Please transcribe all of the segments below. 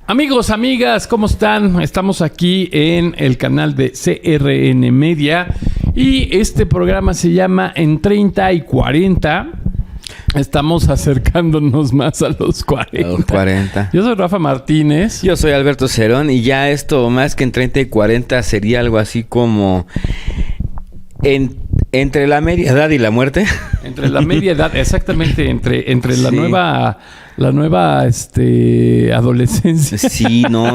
Amigos, amigas, ¿cómo están? Estamos aquí en el canal de CRN Media y este programa se llama En 30 y 40. Estamos acercándonos más a los 40. A los 40. Yo soy Rafa Martínez. Yo soy Alberto Cerón y ya esto más que en 30 y 40 sería algo así como entre la media edad y la muerte. Entre la media edad, exactamente, entre Sí. la nueva adolescencia. Sí, no.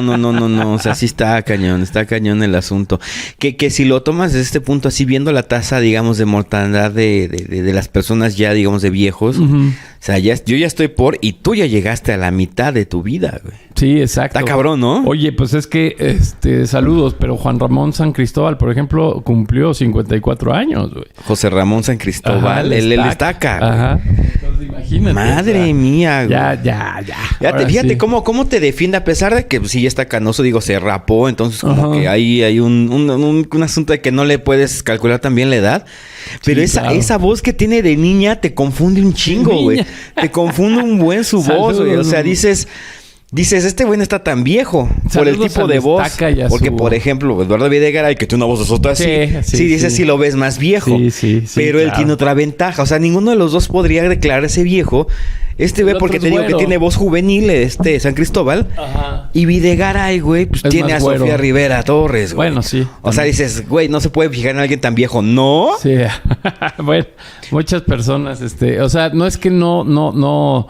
O sea, sí está cañón el asunto. Que si lo tomas desde este punto así, viendo la tasa, digamos, de mortalidad de las personas ya, digamos, de viejos. Uh-huh. O sea, yo ya estoy y tú ya llegaste a la mitad de tu vida, güey. Sí, exacto. Está cabrón, ¿no? Oye, pues es que, saludos, pero Juan Ramón San Cristóbal, por ejemplo, cumplió 54 años, güey. José Ramón San Cristóbal, Ajá, el estaca. Ajá. Entonces, imagínate. Madre mía, güey. Ya. Fíjate sí. cómo te defiende, a pesar de que pues, sí ya está canoso, digo, se rapó, entonces como Ajá. que hay un asunto de que no le puedes calcular también la edad. Pero Sí, claro. esa voz que tiene de niña te confunde un chingo, güey. Te confunde un buen su voz, güey. O sea, dices, este güey no está tan viejo por el tipo de voz. Porque, por ejemplo, Eduardo Videgaray, que tiene una voz de sota así, sí dices si lo ves más viejo. Sí, pero él tiene otra ventaja. O sea, ninguno de los dos podría declararse viejo. Güey, porque te digo que tiene voz juvenil, San Cristóbal. Ajá. Y Videgaray, güey, pues tiene a güero. Sofía Rivera Torres, güey. Bueno, sí. O sea, dices, güey, no se puede fijar en alguien tan viejo, ¿no? Sí. Bueno, muchas personas, o sea, no es que no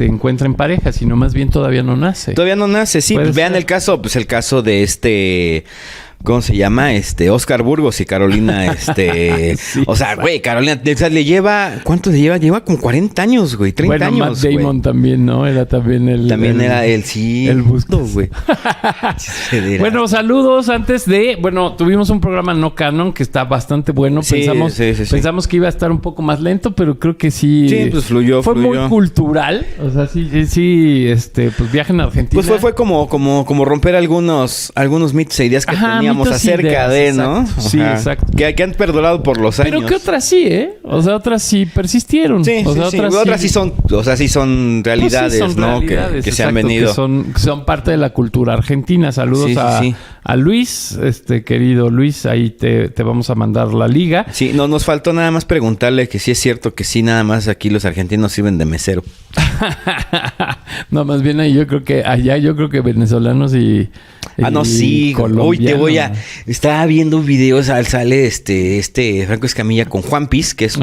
encuentren pareja, sino más bien todavía no nace. Todavía no nace, sí. Vean el caso de ¿cómo se llama? Oscar Burgos y Carolina, Sí, o sea, güey, Carolina, o sea, ¿cuánto le lleva? Lleva como 40 años, güey, 30 años, Matt Damon güey. también, ¿no? Era también Era él, sí. El busto, güey. Bueno, saludos. Tuvimos un programa no canon que está bastante bueno. Sí, Pensamos que iba a estar un poco más lento, pero creo que sí. Sí, pues fluyó. Fue muy cultural. O sea, sí, pues viaje en Argentina. Pues fue como romper algunos mitos e ideas que teníamos acerca de, ¿no? Exacto. Sí, exacto. Que han perdurado por los años. Pero que otras sí, ¿eh? O sea, otras sí persistieron. Sí, otras sí son, o sea, sí son realidades, pues sí, son ¿no? realidades, que se han venido. Que son parte de la cultura argentina. Saludos a Luis, querido Luis. Ahí te vamos a mandar la liga. Sí, no, nos faltó nada más preguntarle que sí es cierto que sí, nada más aquí los argentinos sirven de mesero. No, más bien ahí yo creo que venezolanos y no, sí. Hoy estaba viendo un video, sale Franco Escamilla con Juan Piz, que es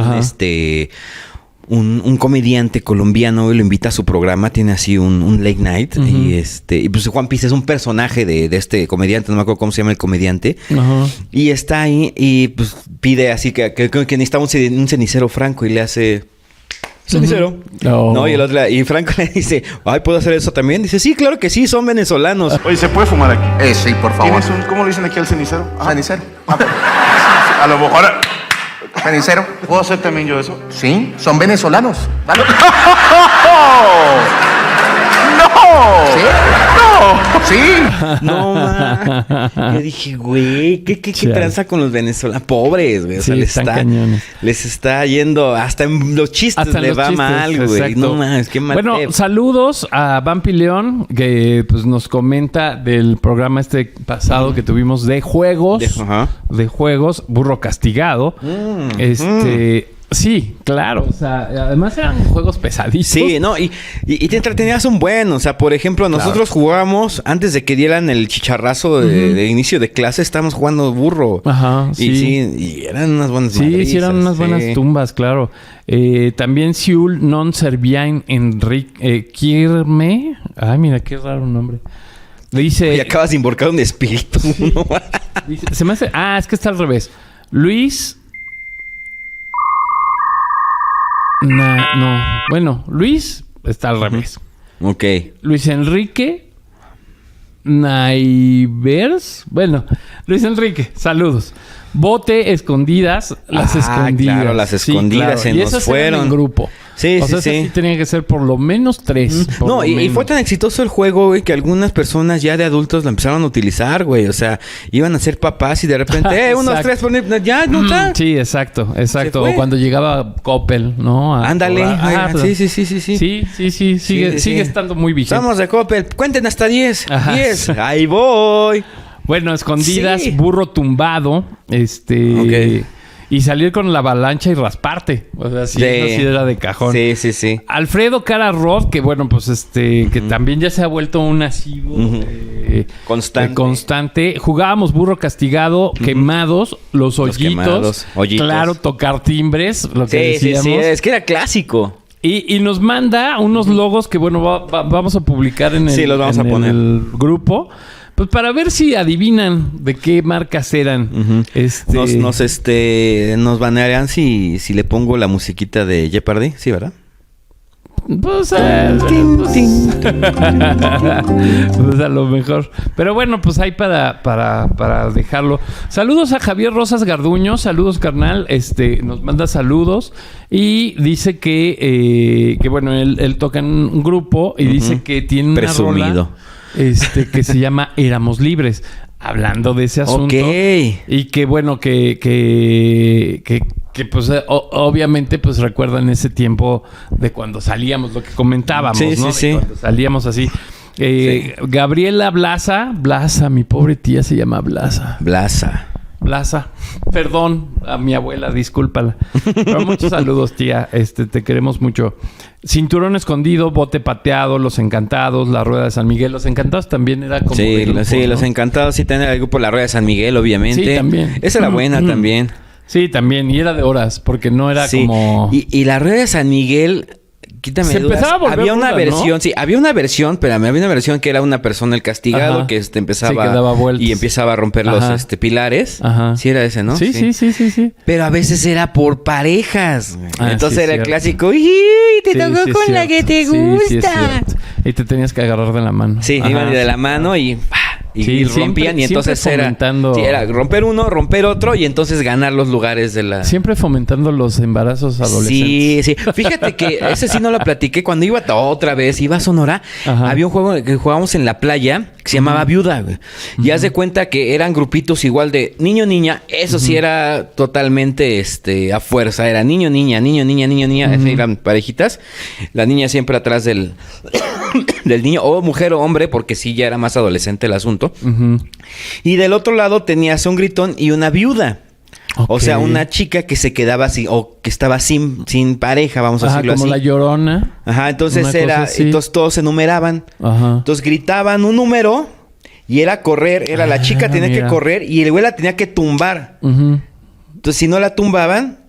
un comediante colombiano, y lo invita a su programa, tiene así un late night. Uh-huh. Y pues Juan Piz es un personaje de este comediante, no me acuerdo cómo se llama el comediante. Uh-huh. Y está ahí y pues pide así que necesitaba un cenicero Franco y le hace cenicero. Uh-huh. No, y Franco le dice, ay, ¿puedo hacer eso también? Dice, sí, claro que sí, son venezolanos. Oye, ¿se puede fumar aquí? Sí, por favor. ¿Cómo le dicen aquí al cenicero? ¿Cenicero? A lo mejor... ¿Cenicero? ¿Puedo hacer también yo eso? Sí, son venezolanos. ¿Vale? ¡No! ¿Sí? ¡No! Sí. No, man. Yo dije, güey, ¿qué tranza con los venezolanos? Pobres, güey. O sea, les está yendo... Hasta en los chistes le va mal, güey. Exacto. No, man, qué mal. Bueno, saludos a Vampi León, que pues nos comenta del programa pasado que tuvimos de juegos. De juegos, Burro Castigado. Sí, claro. O sea, además eran juegos pesaditos. Sí, no, y te entretenías un buen. O sea, por ejemplo, nosotros jugábamos antes de que dieran el chicharrazo de inicio de clase, estábamos jugando burro. Ajá, y eran unas buenas madrizas. Sí, eran unas buenas tumbas, claro. También Siul non serviain Enrique Kirme. Ay, mira, qué raro nombre. Dice... Y acabas de invocar un espíritu, ¿no? Dice, se me hace... es que está al revés. Luis... No. Bueno, Luis está al revés. Ok. Luis Enrique Naivers. Bueno, Luis Enrique, saludos. Bote, escondidas, las escondidas. Claro, las escondidas se y nos esas fueron. eran en grupo. Sí, o sea, sí. tenía que ser por lo menos 3. No, y fue tan exitoso el juego, güey, que algunas personas ya de adultos lo empezaron a utilizar, güey. O sea, iban a ser papás y de repente, 1, 2, 3, ya, no está. Sí, exacto. O cuando llegaba Coppel, ¿no? Ándale. Sí. Sigue estando muy vigente. Estamos de Coppel. Cuenten hasta 10. Ajá. 10. Ahí voy. Bueno, escondidas, Sí. burro tumbado, Ok. y salir con la avalancha y rasparte. O sea, sí, eso sí era de cajón. Sí. Alfredo Cara Roth, que bueno, pues que también ya se ha vuelto un asiduo constante. Jugábamos burro castigado, quemados, los hoyitos. Claro, tocar timbres, lo que decíamos. Sí, es que era clásico. Y nos manda unos logos que, bueno, vamos a publicar en el, los vamos a poner. el grupo. Pues para ver si adivinan de qué marcas eran. Nos banearían si le pongo la musiquita de Jeopardy. Sí, ¿verdad? Pues a lo mejor. Pero bueno, pues ahí para dejarlo. Saludos a Javier Rosas Garduño. Saludos, carnal. Nos manda saludos. Y dice que bueno, él toca en un grupo y dice que tiene una rola que se llama Éramos Libres. Hablando de ese asunto. Y que bueno, que pues obviamente pues recuerdan ese tiempo de cuando salíamos, lo que comentábamos, ¿no? Sí. Cuando salíamos así. Gabriela Blasa, mi pobre tía se llama Blasa. Perdón a mi abuela, discúlpala. Pero muchos saludos, tía. Te queremos mucho. Cinturón escondido, bote pateado, Los Encantados, La Rueda de San Miguel. Los Encantados también era como de grupo, ¿no? Los Encantados sí tenían el grupo La Rueda de San Miguel, obviamente. Sí, también. Esa era buena también. Sí, también. Y era de horas, porque no era como... Y La Rueda de San Miguel... Quítame se dudas. empezaba a volver había una burda, versión, ¿no? Sí, había una versión, pero había una versión que era una persona el castigado. Ajá. Que empezaba sí, que daba vueltas. Y empezaba a romper los pilares. Ajá. Sí era ese, ¿no? Sí. Pero a veces era por parejas. Entonces era el clásico. ¡Y te tocó con la que te gusta! Y te tenías que agarrar de la mano. Sí, iban de la mano y rompían. Y entonces era romper uno, romper otro y entonces ganar los lugares de la... Siempre fomentando los embarazos adolescentes. Sí. Fíjate que ese sí no lo platiqué. Cuando iba a Sonora, había un juego que jugábamos en la playa que se llamaba Viuda, güey. Y haz de cuenta que eran grupitos igual de niño-niña. Eso sí era totalmente a fuerza. Era niño-niña. Esas eran parejitas. La niña siempre atrás del niño. O mujer o hombre, porque sí ya era más adolescente el asunto. Y del otro lado tenías un gritón y una viuda. Okay. O sea, una chica que se quedaba así, o que estaba sin pareja, vamos a decirlo así. Como la Llorona. Entonces entonces todos se numeraban. Entonces gritaban un número y era correr, la chica tenía que correr y el güey la tenía que tumbar. Entonces, si no la tumbaban,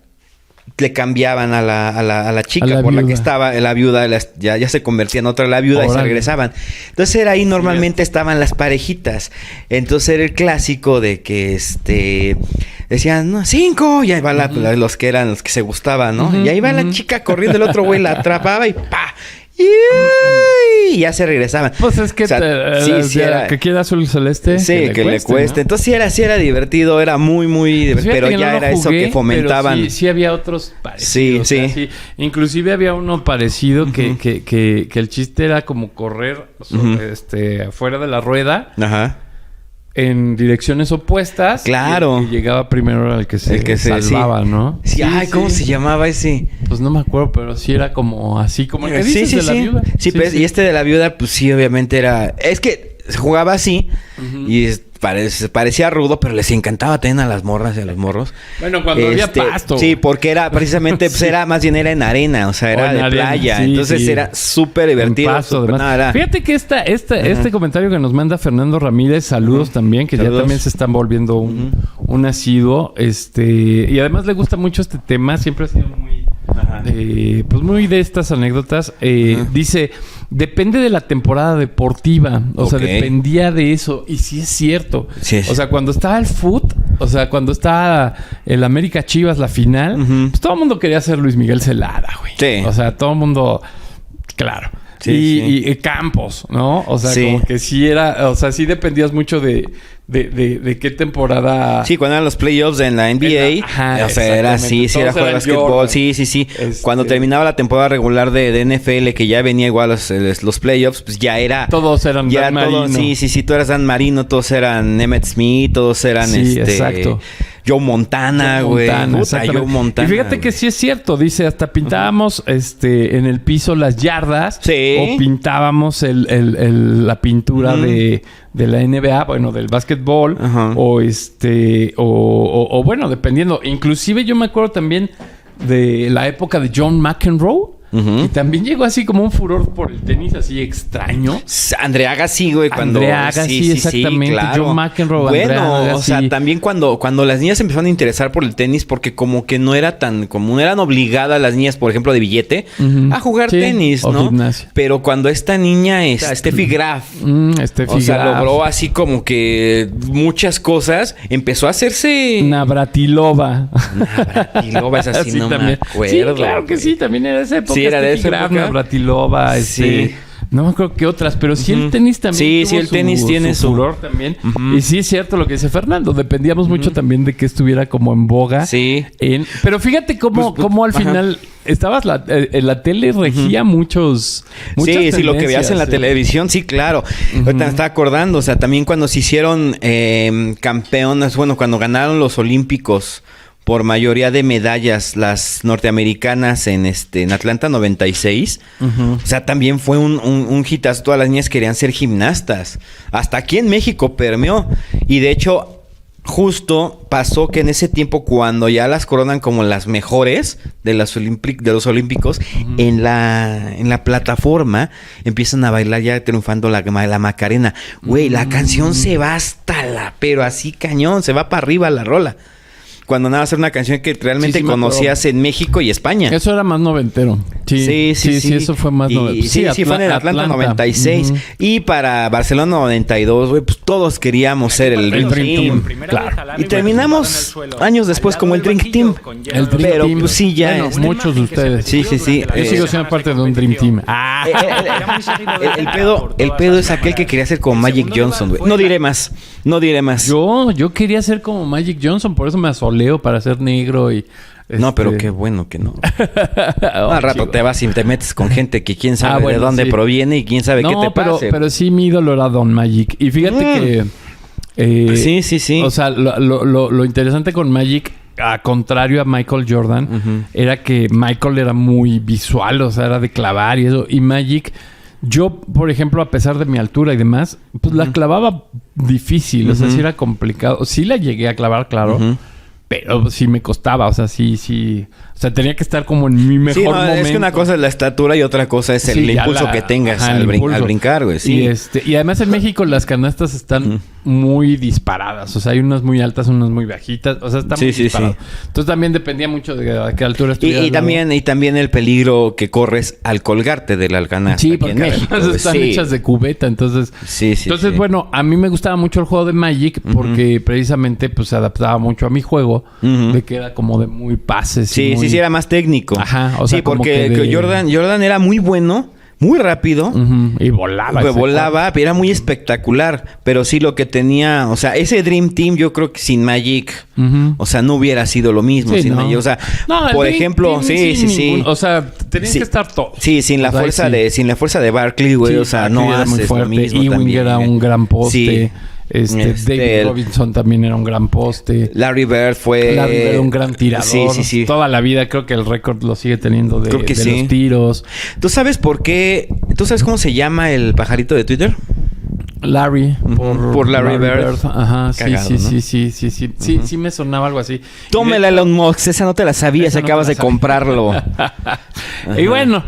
le cambiaban a la chica por la que estaba la viuda, ya se convertía en otra la viuda. Órale. Y se regresaban. Entonces era ahí normalmente estaban las parejitas. Entonces era el clásico de que decían, no, 5, y ahí va los que se gustaban, ¿no? Y ahí va la chica corriendo, el otro güey la atrapaba y ¡pa! Y ya se regresaban. Pues es que era, que quiera azul celeste. Sí, que le cueste. ¿No? Entonces sí era divertido, era muy, muy divertido. Pero ya era eso que fomentaban. Sí había otros parecidos. Sí. Inclusive había uno parecido que el chiste era como correr afuera de la rueda. Ajá. En direcciones opuestas. Claro. Y llegaba primero al que se salvaba, ¿no? Sí. ¿Cómo se llamaba ese? Pues no me acuerdo, pero sí era como así, como el que dices de la viuda. Sí, pues, y de la viuda, pues sí, obviamente era... Es que se jugaba así y parecía rudo, pero les encantaba también a las morras y a los morros. Bueno, cuando había pasto. Sí, porque era precisamente, pues más bien era en arena, o sea, era de playa. Entonces era súper divertido. Pasto, fíjate que este comentario que nos manda Fernando Ramírez, saludos también, que ya también se están volviendo un asiduo. Y además le gusta mucho este tema, siempre ha sido muy... pues muy de estas anécdotas. Dice, depende de la temporada deportiva. O sea, dependía de eso. Y sí es cierto. Sí. O sea, cuando estaba el fútbol, o sea, cuando estaba el América Chivas, la final, pues todo el mundo quería ser Luis Miguel Celada, güey. Sí. O sea, todo el mundo... Claro. y Campos, ¿no? O sea, como que sí era... O sea, sí dependías mucho de qué temporada... Sí, cuando eran los playoffs en la NBA. O sea, era así, sí, era jugar básquetbol. Sí. Cuando terminaba la temporada regular de NFL, que ya venía igual los playoffs, pues ya era... Todos eran Dan Marino. Sí, tú eras Dan Marino, todos eran Emmitt Smith, todos eran exacto. Joe Montana, güey. Joe Montana. Y fíjate que sí es cierto, dice, hasta pintábamos en el piso las yardas. Sí. O pintábamos la pintura de la NBA, bueno, del básquetbol. O bueno, dependiendo. Inclusive yo me acuerdo también de la época de John McEnroe. Y también llegó así como un furor por el tenis así extraño. Andrea Agassi, güey. Andrea Agassi, exactamente. Claro. John McEnroe, bueno, Andrea Agassi. O sea, también cuando las niñas se empezaron a interesar por el tenis, porque como que no era tan común, eran obligadas las niñas, por ejemplo, de billete, a jugar tenis, ¿no? Gimnasia. Pero cuando esta niña, Steffi Graf, o sea, logró así como que muchas cosas, empezó a hacerse... Navratilova, es así, sí, no también. me acuerdo. Sí, claro que sí, también era esa época. Sí, era de esa época. Navratilova, no me acuerdo qué otras, pero sí el tenis también. Sí, el tenis tiene su furor también. Y sí es cierto lo que dice Fernando. Dependíamos mucho también de que estuviera como en boga. Sí. Pero fíjate cómo al final estabas en la tele regía muchas sí, lo que veías en la televisión, sí, claro. Ahorita me estaba acordando, o sea, también cuando se hicieron campeonas, bueno, cuando ganaron los Olímpicos por mayoría de medallas las norteamericanas en Atlanta 96. O sea, también fue un hitazo. Todas las niñas querían ser gimnastas. Hasta aquí en México permeó. Y de hecho, justo pasó que en ese tiempo, cuando ya las coronan como las mejores de los Olímpicos, en la plataforma empiezan a bailar ya triunfando la Macarena. Güey, la canción se va pero así cañón, se va para arriba la rola. Cuando nada, hacer una canción que realmente conocías en México y España. Eso era más noventero. Sí, eso fue más noventero. Sí, fue en el Atlanta 96. Y para Barcelona 92, güey, pues todos queríamos ser el Dream Team. Claro. Y terminamos años después como el Dream Team. Pero pues sí, ya... Bueno, muchos de ustedes. Sí. Yo sigo siendo parte de un Dream Team. El pedo es aquel que quería ser como Magic Johnson, güey. No diré más. Yo quería ser como Magic Johnson, por eso me asoleo para ser negro y... No, pero qué bueno que no. Al rato te vas y te metes con gente que quién sabe de dónde proviene y quién sabe qué te pase. Pero sí, mi ídolo era Don Magic. Y fíjate que... sí. O sea, lo interesante con Magic, a contrario a Michael Jordan, era que Michael era muy visual, o sea, era de clavar y eso. Y Magic... Yo, por ejemplo, a pesar de mi altura y demás, pues la clavaba difícil. O sea, sí era complicado. Sí la llegué a clavar, claro. Pero sí me costaba. O sea, sí. O sea, tenía que estar como en mi mejor momento. Es que una cosa es la estatura y otra cosa es el impulso que tengas al brincar, güey. Sí. Y además en México las canastas están muy disparadas. O sea, hay unas muy altas, unas muy bajitas. O sea, están muy disparadas. Entonces también dependía mucho de a qué altura estuvieras. Y también el peligro que corres al colgarte de la canasta. Sí, porque en México están hechas de cubeta. Entonces, bueno, a mí me gustaba mucho el juego de Magic porque precisamente pues se adaptaba mucho a mi juego. De que era como de muy pases. Sí, era más técnico. Ajá, o sea, porque Jordan era muy bueno, muy rápido. Y volaba. Pero era muy espectacular. Pero sí lo que tenía... O sea, ese Dream Team yo creo que sin Magic... O sea, no hubiera sido lo mismo sin Magic. O sea, por ejemplo... Sí. O sea, tenían que estar todos. Sí, sin la fuerza de Barkley, güey. O sea, no haces lo mismo Ewing también. Era un gran poste. David Robinson también era un gran poste. Larry Bird era un gran tirador. Sí. Toda la vida creo que el récord lo sigue teniendo de los tiros. ¿Tú sabes por qué? ¿Tú sabes cómo se llama el pajarito de Twitter? Larry. Por Larry Bird. Ajá, cagado, sí. Sí me sonaba algo así. Tómela, Elon Musk. Esa no te la sabías. Acabas de comprarlo. Y bueno...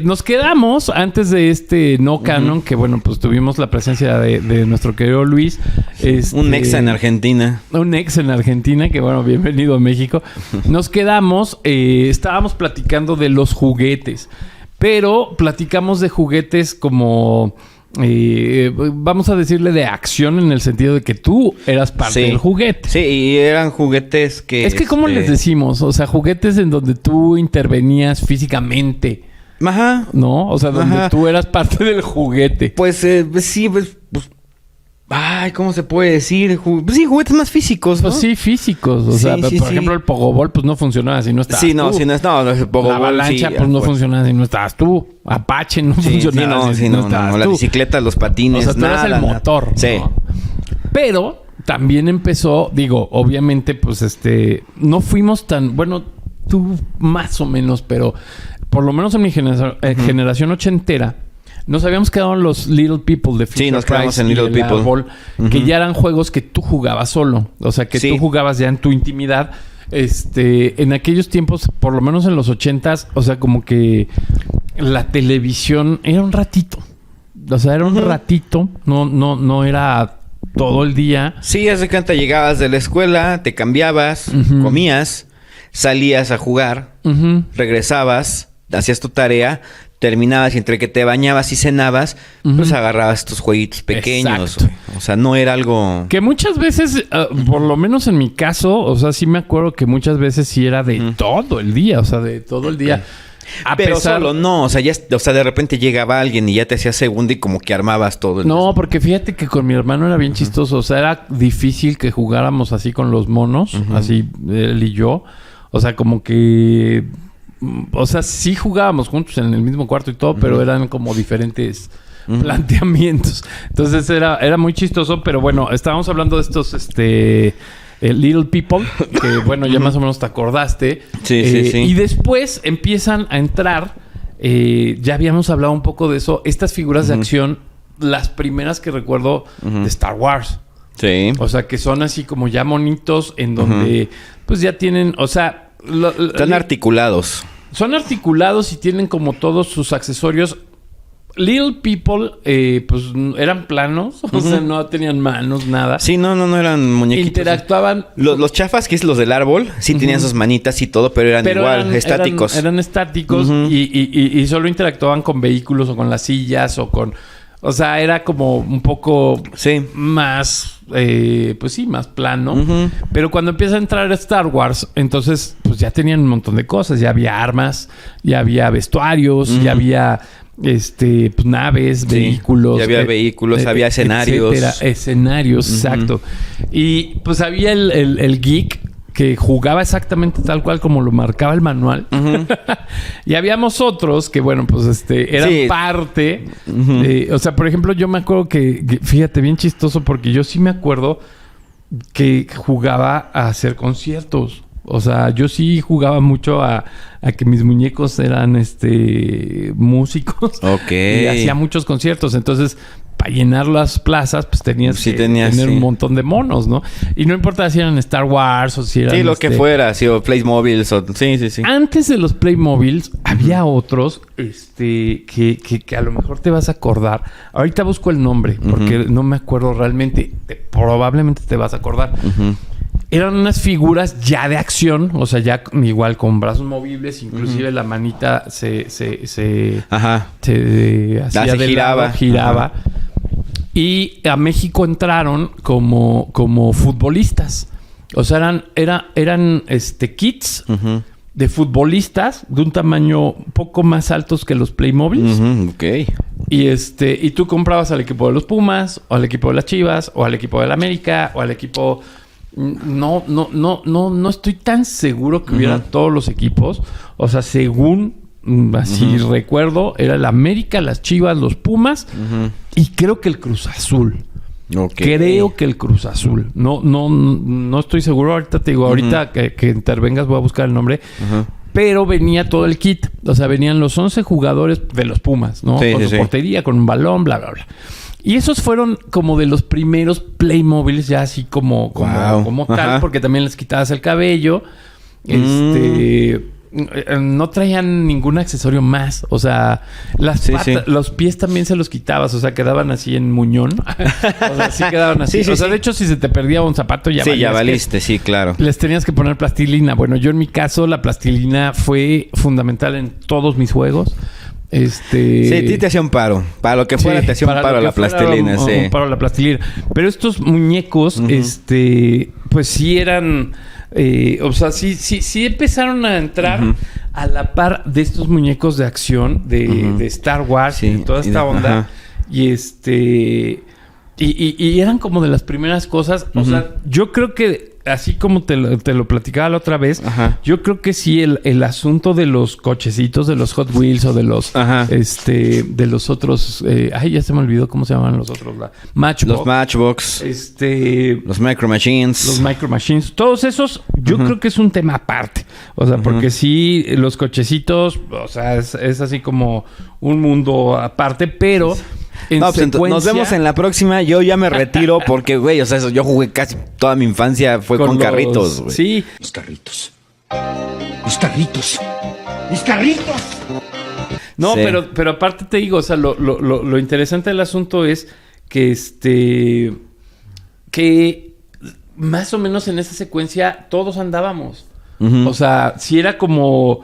nos quedamos antes de este No Canon, que bueno, pues tuvimos la presencia de nuestro querido Luis. Un ex en Argentina. Que bueno, bienvenido a México. Nos quedamos, estábamos platicando de los juguetes, pero platicamos de juguetes como... vamos a decirle de acción en el sentido de que tú eras parte del juguete. Sí, y eran juguetes que... Es que ¿cómo les decimos? O sea, juguetes en donde tú intervenías físicamente. Ajá. ¿no? O sea, donde Ajá. tú eras parte del juguete. Pues sí, pues... Ay, ¿cómo se puede decir? Pues sí, juguetes más físicos, ¿no? Pues sí, físicos. O Sí, sea, sí, por sí. ejemplo, el pogobol, pues no funcionaba si no estabas Sí, no, tú. si no es... No, el La pogobol, avalancha, sí, pues no pues. funcionaba si no estabas tú. Apache no funcionaba si no estabas La tú. bicicleta, los patines, O sea, tú eras el motor, Sí. ¿no? Pero también empezó, digo, obviamente, pues no fuimos tan, bueno, tú más o menos, pero por lo menos en mi generación ochentera, nos habíamos quedado en los Little People de Fisher nos quedamos Price en y Little el People. Árbol, que ya eran juegos que tú jugabas solo. O sea, que Sí. tú jugabas ya en tu intimidad. En aquellos tiempos, por lo menos en los 80s, o sea, como que la televisión era un ratito. O sea, era un ratito. No era todo el día. Sí, haz de cuenta, llegabas de la escuela, te cambiabas, comías, salías a jugar, regresabas, hacías tu tarea, terminabas y entre que te bañabas y cenabas, pues agarrabas estos jueguitos pequeños. Exacto. Güey. O sea, no era algo... Que muchas veces, por lo menos en mi caso, o sea, sí me acuerdo que muchas veces sí era de todo el día, o sea, de todo el día. Pero solo no, o sea, de repente llegaba alguien y ya te hacía segundo y como que armabas todo. No, porque fíjate que con mi hermano era bien chistoso. O sea, era difícil que jugáramos así con los monos, así él y yo. O sea, como que... O sea, sí jugábamos juntos en el mismo cuarto y todo, pero eran como diferentes planteamientos. Entonces era muy chistoso, pero bueno, estábamos hablando de estos Little People, que bueno, ya más o menos te acordaste. Sí. Y después empiezan a entrar, ya habíamos hablado un poco de eso, estas figuras de acción, las primeras que recuerdo de Star Wars. Sí. O sea, que son así como ya monitos en donde pues ya tienen, o sea... Están articulados. Son articulados y tienen como todos sus accesorios. Little People, pues eran planos. O sea, no tenían manos, nada. Sí, no eran muñequitos. Interactuaban. Los chafas, que es los del árbol, sí tenían sus manitas y todo, pero eran igual, estáticos. Eran estáticos y solo interactuaban con vehículos o con las sillas o con... O sea, era como un poco más... pues sí, más plano. Pero cuando empieza a entrar Star Wars, entonces pues ya tenían un montón de cosas. Ya había armas, ya había vestuarios, ya había pues naves, vehículos. Ya había vehículos, había escenarios. Etcétera. Escenarios, exacto. Y pues había el geek que jugaba exactamente tal cual como lo marcaba el manual. Y habíamos otros que, bueno, pues eran parte. O sea, por ejemplo, yo me acuerdo que, fíjate, bien chistoso, porque yo sí me acuerdo que jugaba a hacer conciertos. O sea, yo sí jugaba mucho a que mis muñecos eran músicos. Ok. Y hacía muchos conciertos. Entonces, para llenar las plazas, pues tenías que tener un montón de monos, ¿no? Y no importa si eran Star Wars o si eran... Sí, lo que fuera, sí, o Playmobil, sí. Antes de los Playmobiles, había otros que a lo mejor te vas a acordar. Ahorita busco el nombre, porque no me acuerdo realmente. Probablemente te vas a acordar. Eran unas figuras ya de acción, o sea, ya igual con brazos movibles, inclusive la manita se hacía de giraba. lado, giraba. Y a México entraron como futbolistas. O sea, eran kits de futbolistas de un tamaño un poco más altos que los Playmobiles. Ok. Y tú comprabas al equipo de los Pumas, o al equipo de las Chivas, o al equipo de la América, o al equipo... No estoy tan seguro que hubiera todos los equipos. O sea, según así recuerdo, era el América, las Chivas, los Pumas y creo que el Cruz Azul. Okay. Creo que el Cruz Azul. No estoy seguro. Ahorita te digo, ahorita que intervengas voy a buscar el nombre. Pero venía todo el kit. O sea, venían los 11 jugadores de los Pumas, ¿no? Con su portería, con un balón, bla, bla, bla. Y esos fueron como de los primeros Playmobiles ya así como tal, porque también les quitabas el cabello. No traían ningún accesorio más. O sea, los pies también se los quitabas. O sea, quedaban así en muñón. O sea, sí quedaban así. De hecho, si se te perdía un zapato, ya valiste, sí, claro. Les tenías que poner plastilina. Bueno, yo en mi caso, la plastilina fue fundamental en todos mis juegos. Sí, a ti te hacía un paro. Para lo que fuera, te hacía un paro la plastilina. Un paro la plastilina. Pero estos muñecos, pues sí eran O sea, sí empezaron a entrar a la par de estos muñecos de acción de Star Wars y de toda esta onda. Ajá. Y eran como de las primeras cosas. O sea, yo creo que, así como te lo platicaba la otra vez, yo creo que sí el asunto de los cochecitos, de los Hot Wheels o de los de los otros, ya se me olvidó cómo se llaman los otros, Matchbox. Los Matchbox. Los Micro Machines. Los Micro Machines. Todos esos, yo creo que es un tema aparte. O sea, porque sí, los cochecitos, o sea, es así como un mundo aparte, pero... No, pues nos vemos en la próxima. Yo ya me retiro porque, güey, o sea, yo jugué casi toda mi infancia fue con carritos, güey. Sí. Mis carritos. Mis carritos. Mis carritos. No, Sí. pero aparte te digo, o sea, lo interesante del asunto es que que más o menos en esa secuencia todos andábamos. O sea, si era como...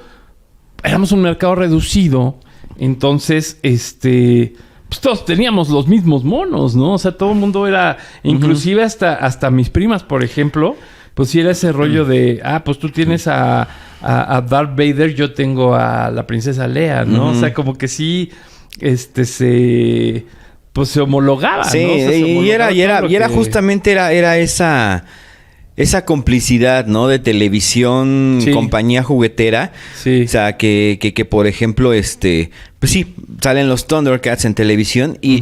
Éramos un mercado reducido, entonces, pues todos teníamos los mismos monos, ¿no? O sea, todo el mundo era... Inclusive hasta mis primas, por ejemplo, pues sí era ese rollo de... pues tú tienes a Darth Vader, yo tengo a la princesa Leia, ¿no? O sea, como que sí... se homologaba, Sí, ¿no? O sea, se homologaba y era todo lo que- justamente era esa complicidad, ¿no? De televisión, Sí. compañía juguetera. Sí. O sea, que por ejemplo, pues sí, salen los Thundercats en televisión y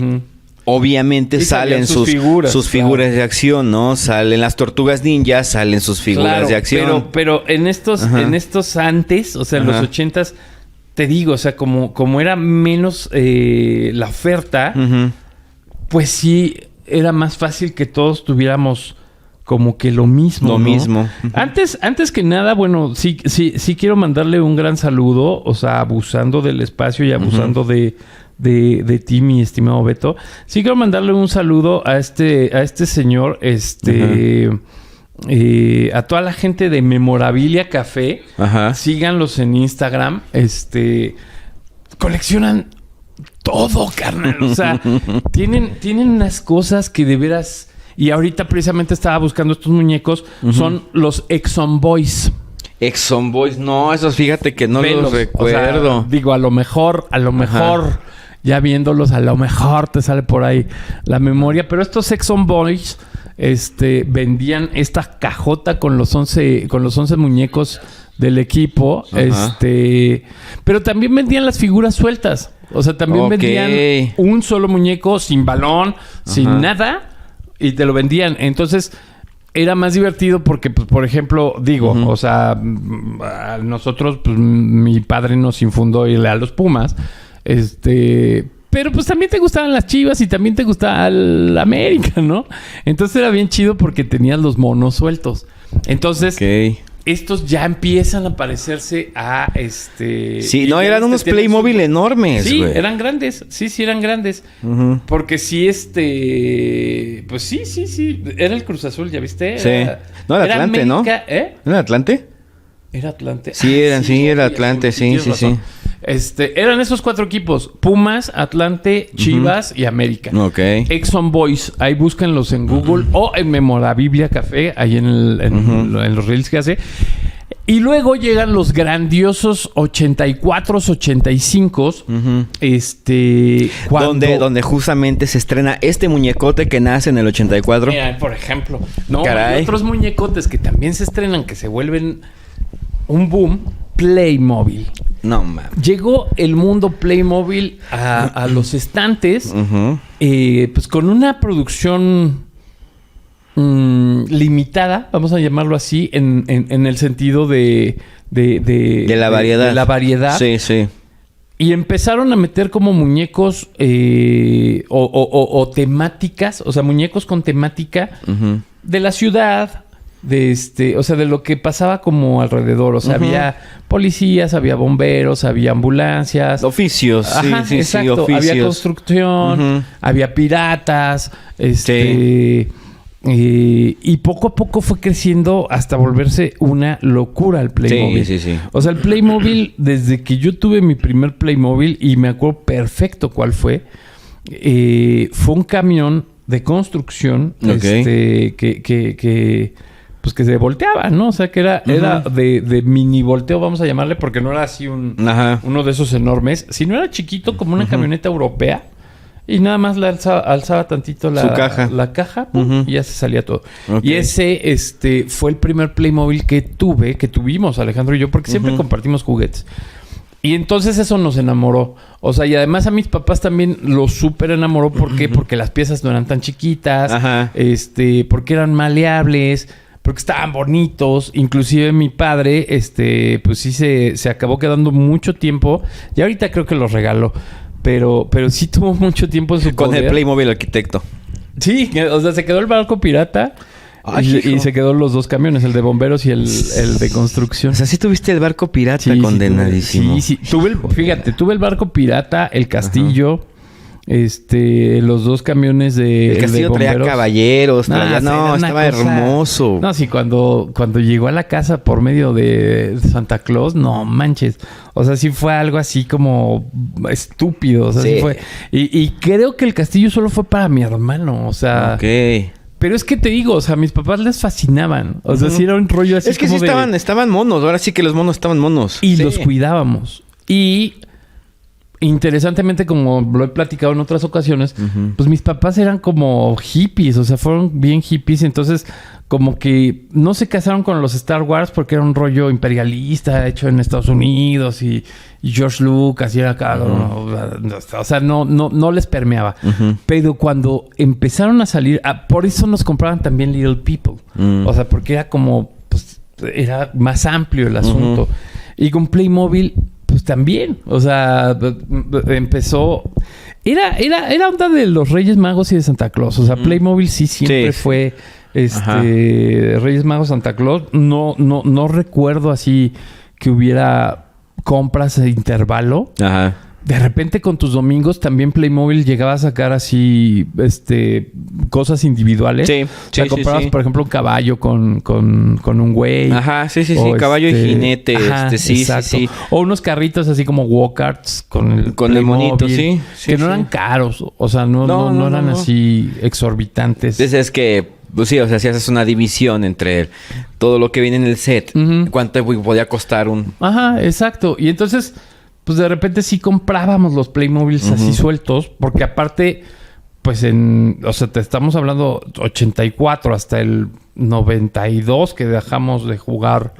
obviamente Y salían salen sus sus figuras, figuras de acción, ¿no? Salen las Tortugas Ninjas, salen sus figuras Claro, de acción. Pero en estos antes, o sea, en los 80s, te digo, o sea, como era menos la oferta, pues sí era más fácil que todos tuviéramos como que lo mismo. Lo ¿no? mismo. Antes que nada, bueno, sí quiero mandarle un gran saludo, o sea, abusando del espacio y abusando de ti, mi estimado Beto. Sí quiero mandarle un saludo a este señor, a toda la gente de Memorabilia Café. Ajá. Síganlos en Instagram. Coleccionan todo, carnal. O sea, tienen unas cosas que de veras... Y ahorita precisamente estaba buscando estos muñecos. Son los Exxon Boys. Exxon Boys, no, esos fíjate que no Velos. los recuerdo. O sea, digo, a lo mejor, ya viéndolos, a lo mejor te sale por ahí la memoria. Pero estos Exxon Boys, vendían esta cajota con los 11 muñecos del equipo. Ajá. Pero también vendían las figuras sueltas. O sea, también Ok. vendían un solo muñeco sin balón, sin nada. Y te lo vendían. Entonces... Era más divertido porque, pues, por ejemplo, digo, o sea, a nosotros, pues, mi padre nos infundó irle a los Pumas. Pero pues también te gustaban las Chivas y también te gustaba el América, ¿no? Entonces era bien chido porque tenías los monos sueltos. Entonces, estos ya empiezan a parecerse a Sí, y no, ya eran unos tienen Playmobil enormes, Sí, güey. eran grandes. Sí, eran grandes. Porque sí, pues sí. Era el Cruz Azul, ¿ya viste? Sí. No, era Atlante, ¿no? ¿Eh? ¿No era Atlante? Era Atlante. Sí, era Atlante, sí. Eran esos 4 equipos: Pumas, Atlante, Chivas y América. Ok. Exxon Boys, ahí búsquenlos en Google o en Memorabilia Café, ahí en los reels que hace. Y luego llegan los grandiosos 84s, 85s. Donde justamente se estrena este muñecote que nace en el 84. Mira, por ejemplo. No, Caray. hay otros muñecotes que también se estrenan, que se vuelven un boom. Playmobil. No, mames. Llegó el mundo Playmobil a los estantes, pues con una producción limitada, vamos a llamarlo así, en el sentido de la variedad. De la variedad. Sí, sí. Y empezaron a meter como muñecos o temáticas, o sea, muñecos con temática de la ciudad, o sea, de lo que pasaba como alrededor. O sea, había policías, había bomberos, había ambulancias. Oficios, Ajá, sí, exacto. oficios. Había construcción, había piratas, y poco a poco fue creciendo hasta volverse una locura el Playmobil. Sí. O sea, el Playmobil, desde que yo tuve mi primer Playmobil, y me acuerdo perfecto cuál fue fue un camión de construcción, Ok. que pues que se volteaba, ¿no? O sea, que era de mini volteo, vamos a llamarle, porque no era así uno de esos enormes, sino era chiquito como una camioneta europea. Y nada más le alzaba tantito Su caja. la caja y ya se salía todo. Okay. Y ese fue el primer Playmobil que tuvimos Alejandro y yo, porque siempre compartimos juguetes. Y entonces eso nos enamoró. O sea, y además a mis papás también los súper enamoró. ¿Por qué? Porque las piezas no eran tan chiquitas. Ajá. Porque eran maleables. Porque estaban bonitos. Inclusive mi padre, pues sí se acabó quedando mucho tiempo. Y ahorita creo que los regaló. Pero sí tuvo mucho tiempo en su Con poder. el Playmobil Arquitecto. Sí, o sea, se quedó el barco pirata. Y se quedó los dos camiones, el de bomberos y el de construcción. O sea, sí tuviste el barco pirata condenadísimo. Sí. Tuve el barco pirata, el castillo, los dos camiones de el castillo de traía caballeros, estaba hermoso. No, sí, cuando llegó a la casa por medio de Santa Claus, no manches. O sea, sí fue algo así como estúpido. O sea, sí fue. Y creo que el castillo solo fue para mi hermano. O sea. Ok. Pero es que te digo, o sea, a mis papás les fascinaban. O sea, sí era un rollo así. Es que como sí estaban monos. Ahora sí que los monos estaban monos. Y los cuidábamos. Y interesantemente, como lo he platicado en otras ocasiones, pues mis papás eran como hippies. O sea, fueron bien hippies. Entonces, como que no se casaron con los Star Wars porque era un rollo imperialista hecho en Estados Unidos y George Lucas y era acá. O sea, no les permeaba. Pero cuando empezaron a salir, por eso nos compraban también Little People. O sea, porque era como, pues, era más amplio el asunto. Y con Playmobil, pues también. O sea, empezó. Era onda de los Reyes Magos y de Santa Claus. O sea, Playmobil siempre fue. Reyes Magos, Santa Claus. No recuerdo así que hubiera compras de intervalo. Ajá. De repente con tus domingos también Playmobil llegaba a sacar así cosas individuales. Sí. O sea, comprabas, por ejemplo, un caballo con un güey. Ajá, sí. Caballo y jinete. Sí. O unos carritos así como walkarts con el monito, sí. Que no eran caros. O sea, no eran así exorbitantes. Entonces es que pues sí, o sea, si haces una división entre todo lo que viene en el set, ¿cuánto podía costar un...? Ajá, exacto. Y entonces, pues de repente sí comprábamos los Playmobils así sueltos, porque aparte, pues o sea, te estamos hablando 84 hasta el 92 que dejamos de jugar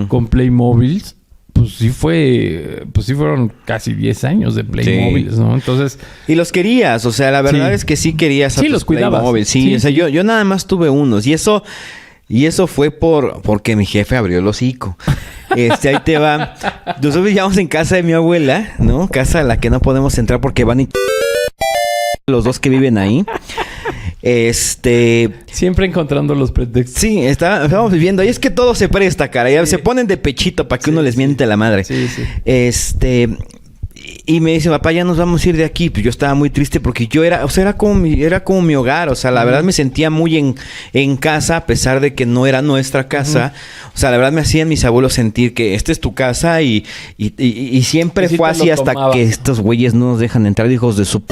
con Playmobils. Pues sí fueron casi 10 años de Playmobil, ¿no? Entonces... Y los querías, o sea, la verdad es que sí querías a tus los cuidabas. Playmobil. Sí, o sea, yo nada más tuve unos. Y eso fue porque mi jefe abrió el hocico. Ahí te va. Nosotros vivíamos en casa de mi abuela, ¿no? Casa a la que no podemos entrar porque van los dos que viven ahí. Siempre encontrando los pretextos. Sí, estábamos viviendo. Y es que todo se presta, cara. Ya se ponen de pechito para que uno les miente la madre. Sí. Y me dice, papá, ya nos vamos a ir de aquí. Pues yo estaba muy triste porque era como mi hogar. O sea, la verdad me sentía muy en casa, a pesar de que no era nuestra casa. O sea, la verdad me hacían mis abuelos sentir que esta es tu casa y siempre fue así hasta que estos güeyes no nos dejan entrar, hijos de su...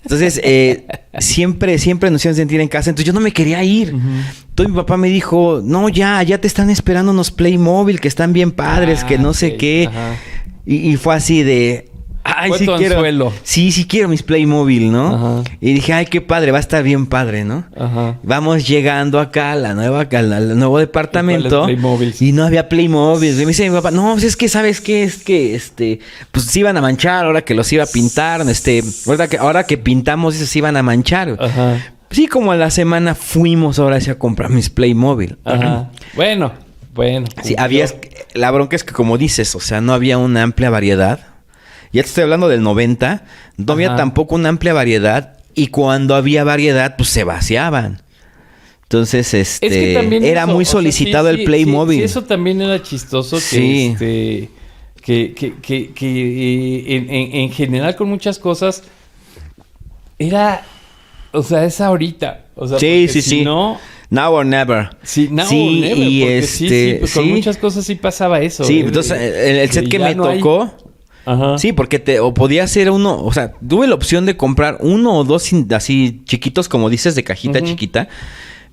Entonces, siempre nos hacían sentir en casa. Entonces, yo no me quería ir. Entonces, mi papá me dijo, no, ya te están esperando unos Playmobil que están bien padres, que no sé qué. Ajá. Y fue así de... Ay, sí quiero. Anzuelo. Sí quiero mis Playmobil, ¿no? Ajá. Y dije, ay, qué padre, va a estar bien padre, ¿no? Ajá. Vamos llegando acá al nuevo departamento. Y no había Playmobil. Y me dice mi papá, no, pues es que, ¿sabes qué? Es que, pues se iban a manchar ahora que los iba a pintar. Ahora que pintamos, se iban a manchar. Ajá. Sí, como a la semana fuimos ahora sí a comprar mis Playmobil. Ajá. Bueno. Sí, la bronca es que, como dices, o sea, no había una amplia variedad. Ya te estoy hablando del 90. No había tampoco una amplia variedad. Y cuando había variedad, pues se vaciaban. Entonces, es que era muy solicitado el Playmobil. Sí, eso también era chistoso. Que en general con muchas cosas era... O sea, es ahorita. O sea, sí. No... Now or never. Sí, now or never. Y pues con muchas cosas sí pasaba eso. Sí, entonces el set que me tocó... Ajá. Sí, porque o podía ser uno... O sea, tuve la opción de comprar uno o dos así chiquitos, como dices, de cajita chiquita.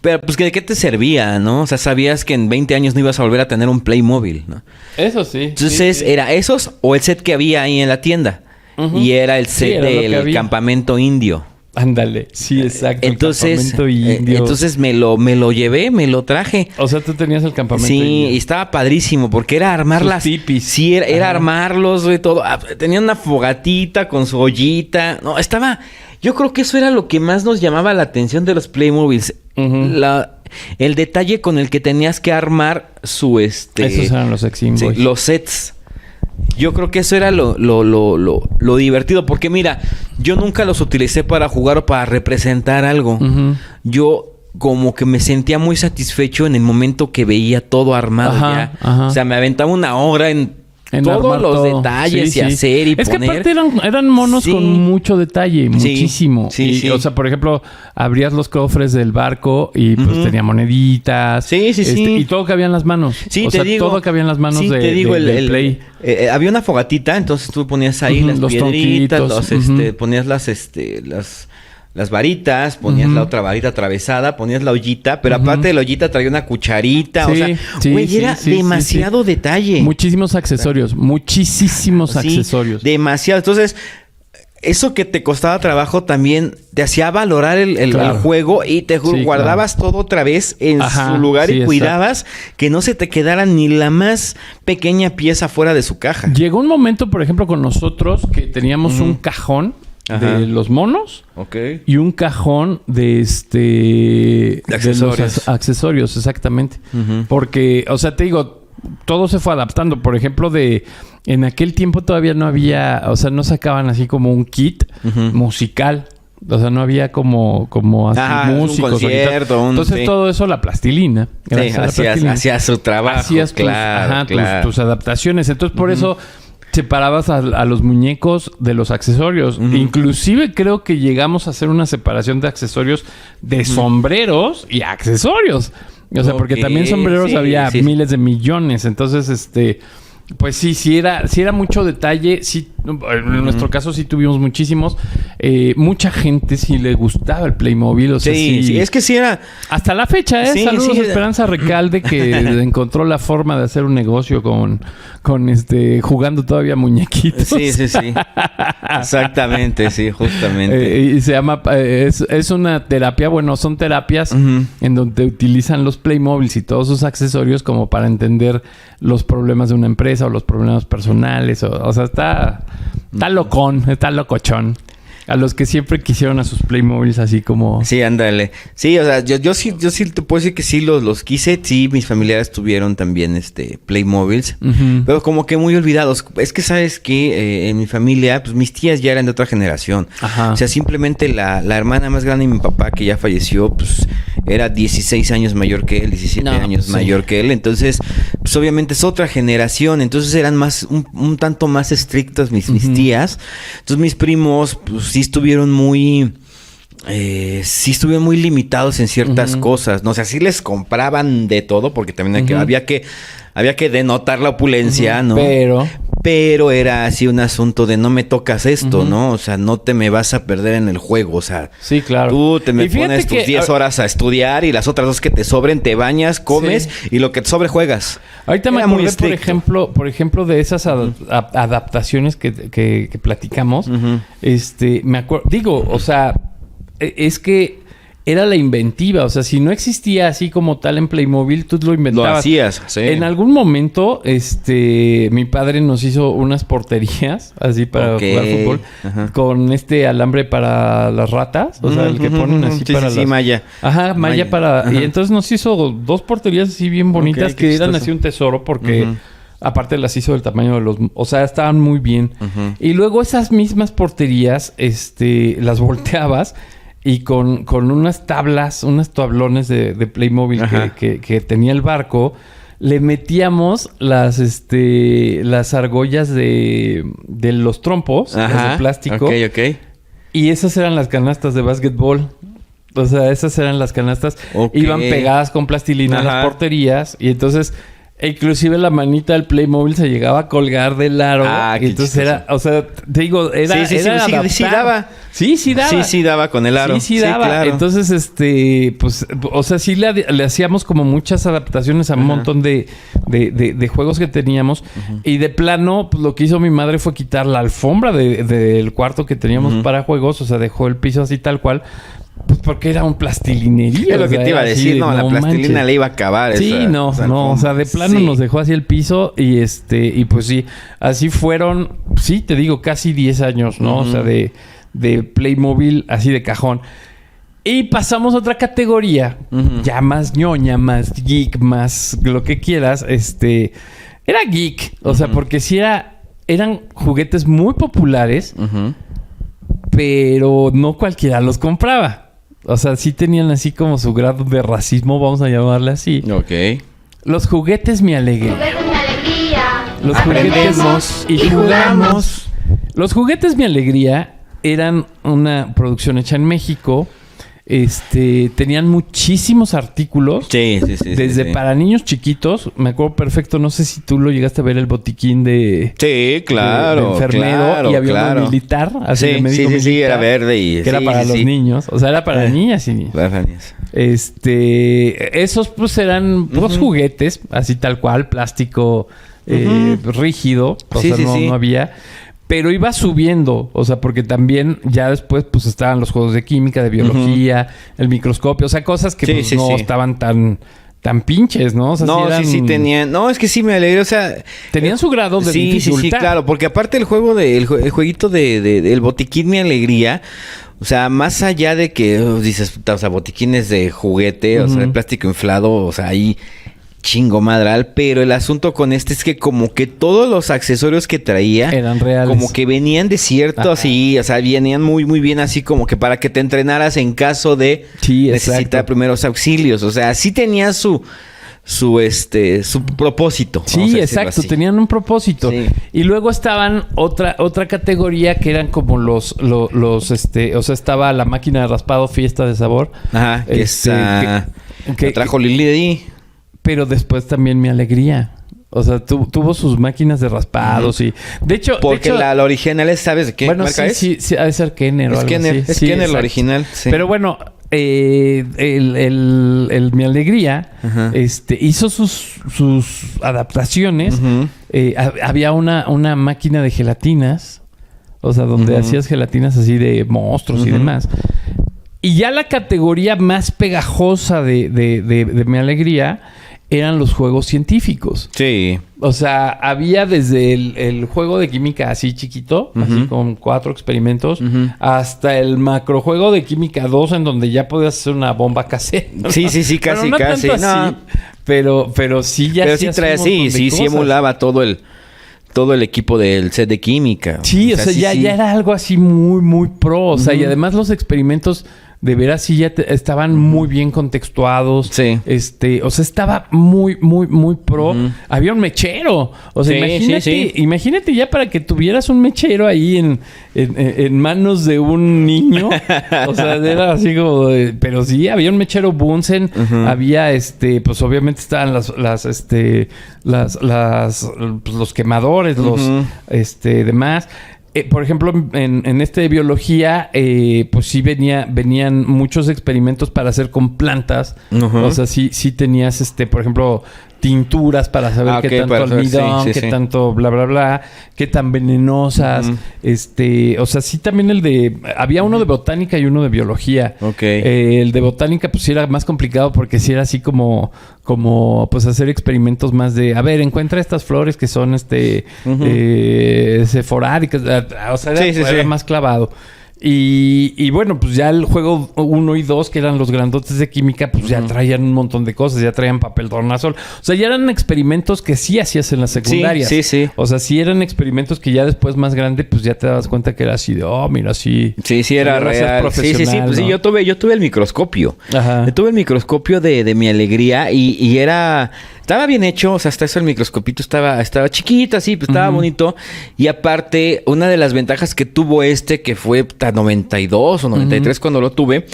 Pero pues ¿de qué te servía, no? O sea, sabías que en 20 años no ibas a volver a tener un Playmobil, ¿no? Eso sí. Entonces, sí. ¿era esos o el set que había ahí en la tienda? Y era el set era lo que del había. campamento indio. Ándale, sí, exacto. Entonces, el campamento indio. entonces me lo llevé, me lo traje. O sea, tú tenías el campamento Sí, indio. y estaba padrísimo porque era armar Sus las... tipis. Sí, era Ajá. armarlos, güey, todo. Tenía una fogatita con su ollita. No, estaba... Yo creo que eso era lo que más nos llamaba la atención de los Playmobiles. El detalle con el que tenías que armar su Esos eran los Exim sí, Boys. los sets. Yo creo que eso era lo divertido. Porque mira, yo nunca los utilicé para jugar o para representar algo. Yo como que me sentía muy satisfecho en el momento que veía todo armado Ajá, ya. ajá. O sea, me aventaba una hora en todos armar los todo. detalles Sí, y sí. hacer y es poner. que aparte eran monos Sí. con mucho detalle, Sí, muchísimo. sí, Y, sí. O sea, por ejemplo, abrías los cofres del barco y pues tenía moneditas. Sí, sí, sí. Y todo cabía en las manos. Sí, o te sea, digo. todo cabía en las manos Sí, de, te digo, del Play. había una fogatita, entonces tú ponías ahí Ujú, las los piedritas, tronquitos, ponías las varitas, ponías la otra varita atravesada, ponías la ollita, pero aparte de la ollita traía una cucharita, o Sí, sea, sí, güey, sí, era sí, demasiado detalle. Muchísimos accesorios, muchísimos Sí, accesorios. demasiado. Entonces, eso que te costaba trabajo también te hacía valorar el Claro. juego y te Sí, guardabas todo otra vez en Ajá, su lugar sí, y cuidabas que no se te quedara ni la más pequeña pieza fuera de su caja. Llegó un momento, por ejemplo, con nosotros que teníamos un cajón Ajá. de los monos Ok. y un cajón de de accesorios. los accesorios, exactamente. Porque, o sea, te digo, todo se fue adaptando. Por ejemplo, en aquel tiempo todavía no había, o sea, no sacaban así como un kit musical. O sea, no había como así Ajá, un músicos. o concierto, guitarra. Entonces sí. todo eso, la plastilina. Sí, Gracias a la plastilina. hacías su trabajo. Hacías claro, claro. tus adaptaciones. Entonces, por eso separabas a los muñecos de los accesorios. Inclusive creo que llegamos a hacer una separación de accesorios de sombreros y accesorios. O sea, porque Ok, también sombreros sí, había sí. miles de millones. Entonces, pues sí era mucho detalle. Sí, en nuestro caso sí tuvimos muchísimos. Mucha gente sí le gustaba el Playmobil. O sea, Sí, es que sí era... hasta la fecha, ¿eh? Sí, Saludos sí. a Esperanza Recalde que encontró la forma de hacer un negocio con jugando todavía muñequitos. Sí. Exactamente, sí, justamente. Y se llama... es una terapia, bueno, son terapias en donde utilizan los Playmobiles y todos sus accesorios como para entender los problemas de una empresa o los problemas personales. O sea, está locochón. A los que siempre quisieron a sus Playmobiles así como... Sí, ándale. Sí, o sea, yo sí te puedo decir que sí los quise. Sí, mis familiares tuvieron también Playmobiles. Pero como que muy olvidados. Es que sabes que en mi familia, pues mis tías ya eran de otra generación. Ajá. O sea, simplemente la hermana más grande de mi papá, que ya falleció, pues era 16 años mayor que él, 17 años sí. mayor que él. Entonces, pues obviamente es otra generación. Entonces eran un tanto más estrictas mis tías. Entonces mis primos, pues sí estuvieron muy limitados en ciertas cosas, ¿no? O sea, sí les compraban de todo, porque también había que denotar la opulencia, ¿no? Pero era así un asunto de no me tocas esto, ¿no? O sea, no te me vas a perder en el juego, o sea... Sí, claro. Tú te me Y fíjate pones tus que 10 horas a estudiar y las otras 2 que te sobren te bañas, comes y lo que te sobre juegas. Ahorita me Era muy acordé, estricto. por ejemplo, de esas adaptaciones que platicamos. Me acuerdo... Digo, o sea... Es que era la inventiva. O sea, si no existía así como tal en Playmobil, tú lo inventabas. Lo hacías, sí. En algún momento, mi padre nos hizo unas porterías así para jugar fútbol. Ajá. Con alambre para las ratas. O sea, el que ponen así para las... malla. Ajá, malla para... Ajá. Y entonces nos hizo 2 porterías así bien bonitas Ok, qué que eran chistoso. así un tesoro porque... Aparte las hizo del tamaño de los... O sea, estaban muy bien. Y luego esas mismas porterías, las volteabas y con unas tablas, unos tablones de Playmobil que tenía el barco, le metíamos las argollas de los trompos, las de plástico. Ok. Y esas eran las canastas de básquetbol. O sea, esas eran las canastas. Ok. Iban pegadas con plastilina a las Ajá. porterías. Y entonces E inclusive la manita del Playmobil se llegaba a colgar del aro. Ah, qué entonces chistoso. era, o sea, te digo, era, Sí, era adaptar. sí daba. Sí, sí daba. Sí daba con el aro. Sí daba. claro. Entonces, pues, o sea, sí le hacíamos como muchas adaptaciones a un montón de juegos que teníamos. Y de plano, pues lo que hizo mi madre fue quitar la alfombra del cuarto que teníamos para juegos. O sea, dejó el piso así tal cual. Pues porque era un plastilinería. Es lo que te iba a decir, no, la plastilina manches. le iba a acabar. Sí, o sea, de plano nos dejó así el piso y pues sí, así fueron, sí, te digo, casi 10 años, ¿no? O sea, de Playmobil así de cajón. Y pasamos a otra categoría, ya más ñoña, más geek, más lo que quieras, era geek, o sea, porque sí eran juguetes muy populares, pero no cualquiera los compraba. O sea, sí tenían así como su grado de racismo, vamos a llamarle así. Ok. Los juguetes mi alegría. Juguetes mi alegría. Los Aprendemos juguetes y jugamos. Los juguetes mi alegría eran una producción hecha en México. Tenían muchísimos artículos. Sí. Desde para niños chiquitos. Me acuerdo perfecto. No sé si tú lo llegaste a ver, el botiquín de... Sí, claro. de enfermero. claro, y había claro. uno militar. Así de médico sí, militar, era verde y... que era para los niños. O sea, era para niñas y niños. Para niñas. Esos pues eran puros juguetes. Así tal cual. Plástico rígido. O sea, no había... Pero iba subiendo, o sea, porque también ya después pues estaban los juegos de química, de biología, el microscopio, o sea, cosas que no estaban tan pinches, ¿no? O sea, No, sí tenían... No, es que sí me alegré, o sea... Tenían su grado de dificultad. Sí, claro, porque aparte el jueguito del botiquín mi alegría... O sea, más allá de que dices, o sea, botiquines de juguete, o sea, de plástico inflado, o sea, ahí... chingo madral, pero el asunto con es que como que todos los accesorios que traía eran reales, como que venían de cierto así, o sea, venían muy muy bien así como que para que te entrenaras en caso de necesitar primeros auxilios, o sea, sí tenía su propósito. Sí, exacto, así. Tenían un propósito. Sí. Y luego estaban otra categoría que eran como los o sea, estaba la máquina de raspado Fiesta de Sabor. Ajá, que trajo Lili. Pero después también mi alegría. O sea, tuvo sus máquinas de raspados y... De hecho... Porque la original, ¿sabes de qué marca es? Sí, ha de ser Kenner o algo así. Es Kenner la original, sí. Pero bueno, el Mi Alegría hizo sus adaptaciones. Había una máquina de gelatinas. O sea, donde hacías gelatinas así de monstruos y demás. Y ya la categoría más pegajosa de Mi Alegría eran los juegos científicos. Sí. O sea, había desde el juego de química así chiquito, así con 4 experimentos, hasta el macrojuego de química 2 en donde ya podías hacer una bomba casera. Sí, casi, no casi. Tanto así, pero sí ya pero sí traía, sí emulaba todo el equipo del set de química. Sí, o sea, ya era algo así muy, muy pro. O sea, y además los experimentos de veras sí ya estaban muy bien contextuados. Sí. O sea, estaba muy, muy, muy pro. Había un mechero. O sea, imagínate ya para que tuvieras un mechero ahí en manos de un niño. O sea, era así como... pero sí, había un mechero Bunsen. Había, pues obviamente estaban los quemadores, los, demás. Por ejemplo, en de biología, pues sí venían muchos experimentos para hacer con plantas. O sea, sí tenías, por ejemplo, tinturas para saber qué tanto almidón, qué tanto bla, bla, bla, qué tan venenosas. O sea, sí también había uno de botánica y uno de biología. El de botánica, pues sí era más complicado porque sí era así como pues hacer experimentos más de, a ver, encuentra estas flores que son seforáricas. O sea, era más clavado. Y bueno, pues ya el juego 1 y 2, que eran los grandotes de química, pues ya traían un montón de cosas, ya traían papel tornasol. O sea, ya eran experimentos que sí hacías en las secundarias. Sí. O sea, sí eran experimentos que ya después más grande, pues ya te dabas cuenta que era así de, mira, sí. Sí, era real. Sí, pues ¿no? sí, yo tuve el microscopio. Ajá. Yo tuve el microscopio de Mi Alegría y era... Estaba bien hecho, o sea, hasta eso el microscopito estaba chiquito, así, pues estaba bonito. Y aparte, una de las ventajas que tuvo que fue hasta 92 o 93 cuando lo tuve,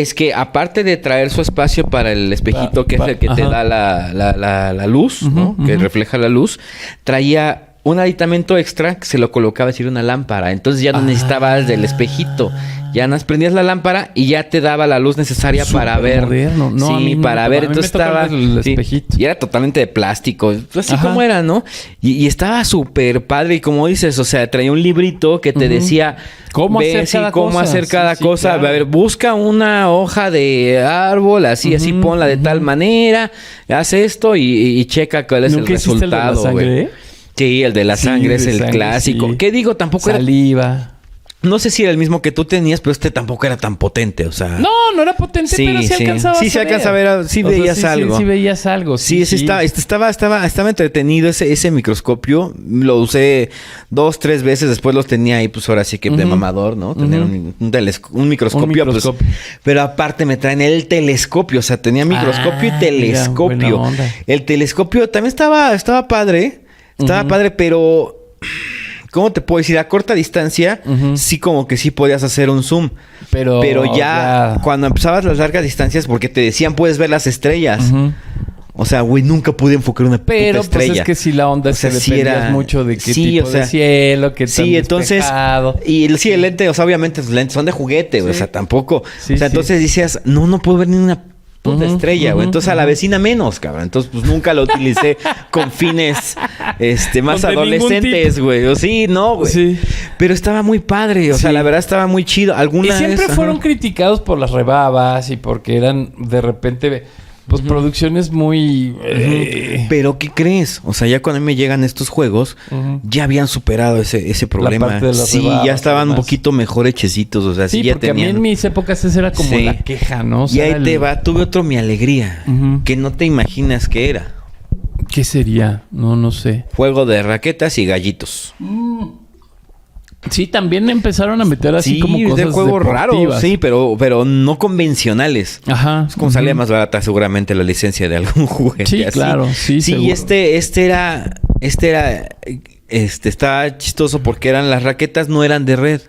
es que aparte de traer su espacio para el espejito, que es el que te da la luz, ¿no? Que refleja la luz, traía un aditamento extra que se lo colocaba, es decir, una lámpara. Entonces ya no necesitabas del espejito. Ya nos prendías la lámpara y ya te daba la luz necesaria para ver. Moderno. No, sí, para ver. Entonces estaba el espejito. Y era totalmente de plástico, así como era, ¿no? Y estaba súper padre. Y como dices, o sea, traía un librito que te decía cómo hacer cada cosa. Claro. A ver, busca una hoja de árbol, así ponla de tal manera, haz esto y checa cuál es el resultado, güey. Sí, el de la sangre es el clásico. Sí. ¿Qué digo? Tampoco Saliva. No sé si era el mismo que tú tenías, pero este tampoco era tan potente, o sea... No era potente, pero sí alcanzaba a ver. Sí, se alcanza a ver, sí veías algo. Sí veías algo. Sí. Estaba entretenido ese microscopio. Lo usé 2-3 veces, después los tenía ahí, pues ahora sí que de mamador, ¿no? Tener un microscopio. Pues, pero aparte me traen el telescopio, o sea, tenía microscopio y telescopio. Mira, buena onda. El telescopio también estaba padre. Estaba padre, pero... ¿Cómo te puedo decir? A corta distancia, sí como que sí podías hacer un zoom. Pero ya cuando empezabas las largas distancias, porque te decían puedes ver las estrellas. O sea, güey, nunca pude enfocar una puta estrella. Pero pues es que si la onda se dependía mucho de qué tipo de cielo, qué tan despejado. Y el lente, o sea, obviamente los lentes son de juguete, o sea, tampoco. Entonces decías, no puedo ver ni una puta estrella, güey. Entonces a la vecina menos, cabrón. Entonces pues nunca lo utilicé con fines más adolescentes, güey. O sí, no, güey. Sí. Pero estaba muy padre, o sea, la verdad estaba muy chido. Y siempre fueron criticados por las rebabas y porque eran de repente pues producciones muy... Pero ¿qué crees? O sea, ya cuando me llegan estos juegos, ya habían superado ese problema. La parte de las sí, rebabas, ya estaban un poquito mejor hechecitos. O sea, sí ya porque tenían... a mí en mis épocas esa era como la queja, ¿no? O sea, y ahí te va. Tuve otro Mi Alegría, que no te imaginas que era. ¿Qué sería? No sé. Juego de raquetas y gallitos. Sí, también empezaron a meter así como cosas de juegos raros, sí, pero no convencionales. Ajá. Es como salía más barata seguramente la licencia de algún juguete. Sí, así. claro, sí, Sí, estaba chistoso porque las raquetas no eran de red.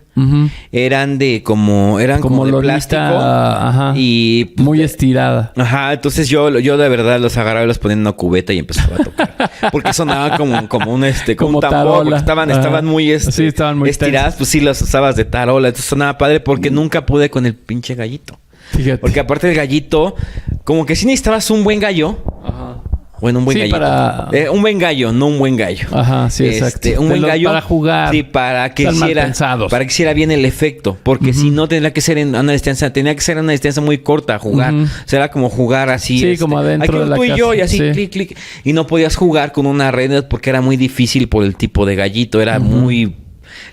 Eran como de Lolita, plástico. Ajá. Y pues, muy estirada. Ajá, entonces yo de verdad los agarraba y los ponía en una cubeta y empezaba a tocar. Porque sonaba como un tambor, tarola. Porque estaban muy estaban muy estiradas, tensas. pues sí los usabas de tarola. Entonces sonaba padre porque nunca pude con el pinche gallito. Fíjate. Porque aparte del gallito, como que sí necesitabas un buen gallo. Ajá. Bueno, un buen gallito. Un buen gallo, no un buen gallo. Ajá, sí, exacto. Un buen gallo. Para jugar. Sí, para que hiciera bien el efecto. Porque si no, tendría que ser en una distancia muy corta jugar. O sea, era como jugar así. Sí, como adentro de la tú y casa. yo, y así, clic. Y no podías jugar con una red porque era muy difícil por el tipo de gallito. Era muy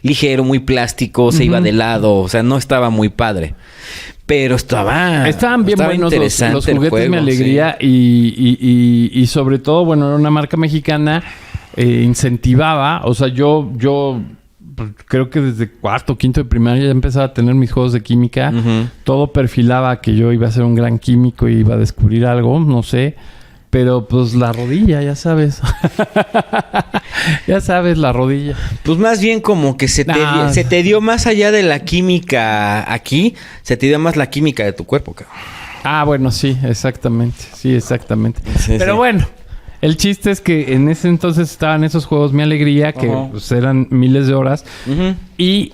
ligero, muy plástico, se iba de lado. O sea, no estaba muy padre. Pero estaban bien buenos los juguetes Mi Alegría. Sí. Y sobre todo, bueno, era una marca mexicana, incentivaba. O sea, yo creo que desde cuarto, quinto de primaria ya empezaba a tener mis juegos de química. Todo perfilaba que yo iba a ser un gran químico y iba a descubrir algo, no sé. Pero pues la rodilla, ya sabes. Ya sabes, la rodilla. Pues más bien como que se te dio más allá de la química aquí, se te dio más la química de tu cuerpo, cabrón. Bueno, sí, exactamente. Sí, exactamente. Sí, pero bueno, el chiste es que en ese entonces estaban esos juegos Mi Alegría, que pues, eran miles de horas. Y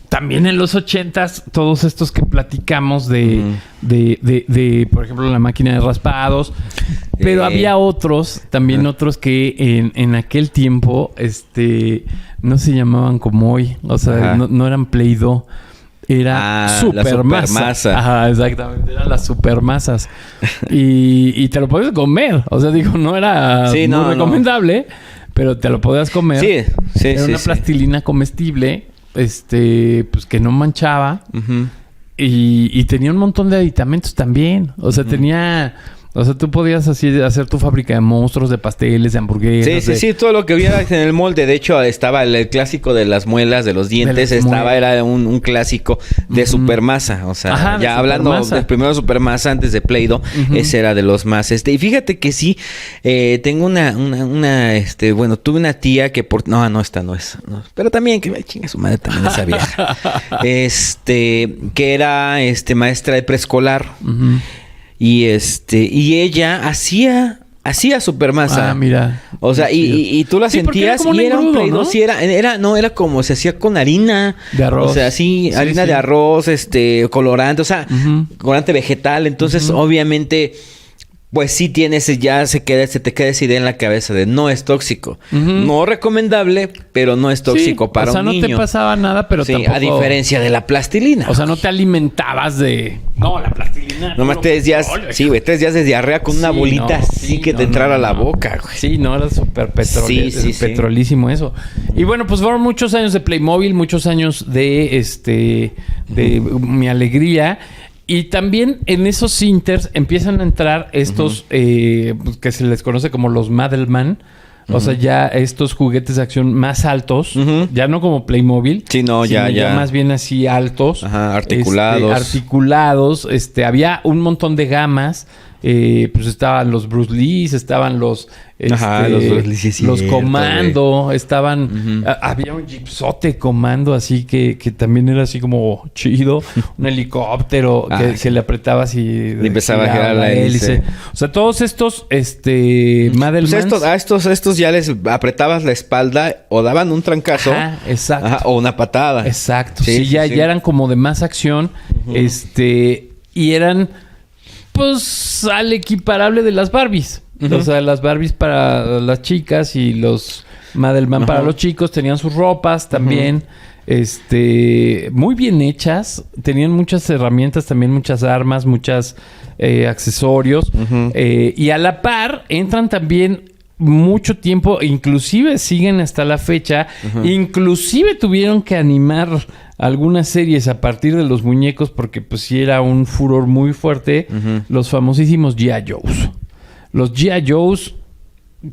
también en los 80s, todos estos que platicamos de por ejemplo, la máquina de raspados. Pero había otros que en aquel tiempo, no se llamaban como hoy. O sea, no eran Play-Doh. Era supermasa. Ajá, exactamente. Eran las supermasas. y te lo podías comer. O sea, digo, no era muy recomendable, pero te lo podías comer. Sí. Era una plastilina comestible. Pues que no manchaba. Y tenía un montón de aditamentos también. O sea, tenía O sea, tú podías así hacer tu fábrica de monstruos, de pasteles, de hamburguesas. Sí, todo lo que hubiera en el molde. De hecho, estaba el clásico de las muelas, de los dientes. Era un clásico de Supermasa. O sea, Ajá, ya hablando del primero Supermasa antes de Play-Doh, ese era de los más. Y fíjate que sí, tengo bueno, tuve una tía que no, esta no es. No, pero también, que me chinga su madre también esa vieja. Que era maestra de preescolar. Y ella hacía Supermasa. Ah, mira. O sea, y tú la sentías y era un Play-Doh, ¿no? Sí, era como se hacía con harina de arroz. O sea, harina de arroz, colorante, o sea, colorante vegetal. Entonces, obviamente, pues sí se te queda esa idea en la cabeza de no es tóxico. No recomendable, pero no es tóxico para un niño. O sea, no te pasaba nada, pero tampoco... a diferencia de la plastilina. O sea, no te alimentabas de... No, la plastilina... Nomás 3 días... Sí, güey, 3 días de diarrea con una bolita que te entrara a la boca, güey. Sí, no, era súper petrolísimo eso. Y bueno, pues fueron muchos años de Playmobil, muchos años de Mi Alegría... Y también en esos inters empiezan a entrar estos que se les conoce como los Madelman. O sea, ya estos juguetes de acción más altos. Ya no como Playmobil. Sí, no, ya. más bien así altos. Ajá, articulados. Articulados. Había un montón de gamas. Pues estaban los Bruce Lee, estaban los Bruce Lee, sí, los Comando, estaban había un Jeepsote Comando así que también era así como chido, un helicóptero que le apretabas y empezaba a girar la hélice. O sea, todos estos Madelmans, pues estos ya les apretabas la espalda o daban un trancazo. Exacto. O una patada. Exacto. Ya eran como de más acción, y eran pues al equiparable de las Barbies. O sea, las Barbies para las chicas y los Madelman para los chicos. Tenían sus ropas también. Muy bien hechas. Tenían muchas herramientas, también muchas armas, muchos accesorios. Y a la par entran también mucho tiempo, inclusive siguen hasta la fecha. Inclusive tuvieron que animar algunas series a partir de los muñecos porque pues sí era un furor muy fuerte. Los famosísimos G.I. Joes. Los G.I. Joes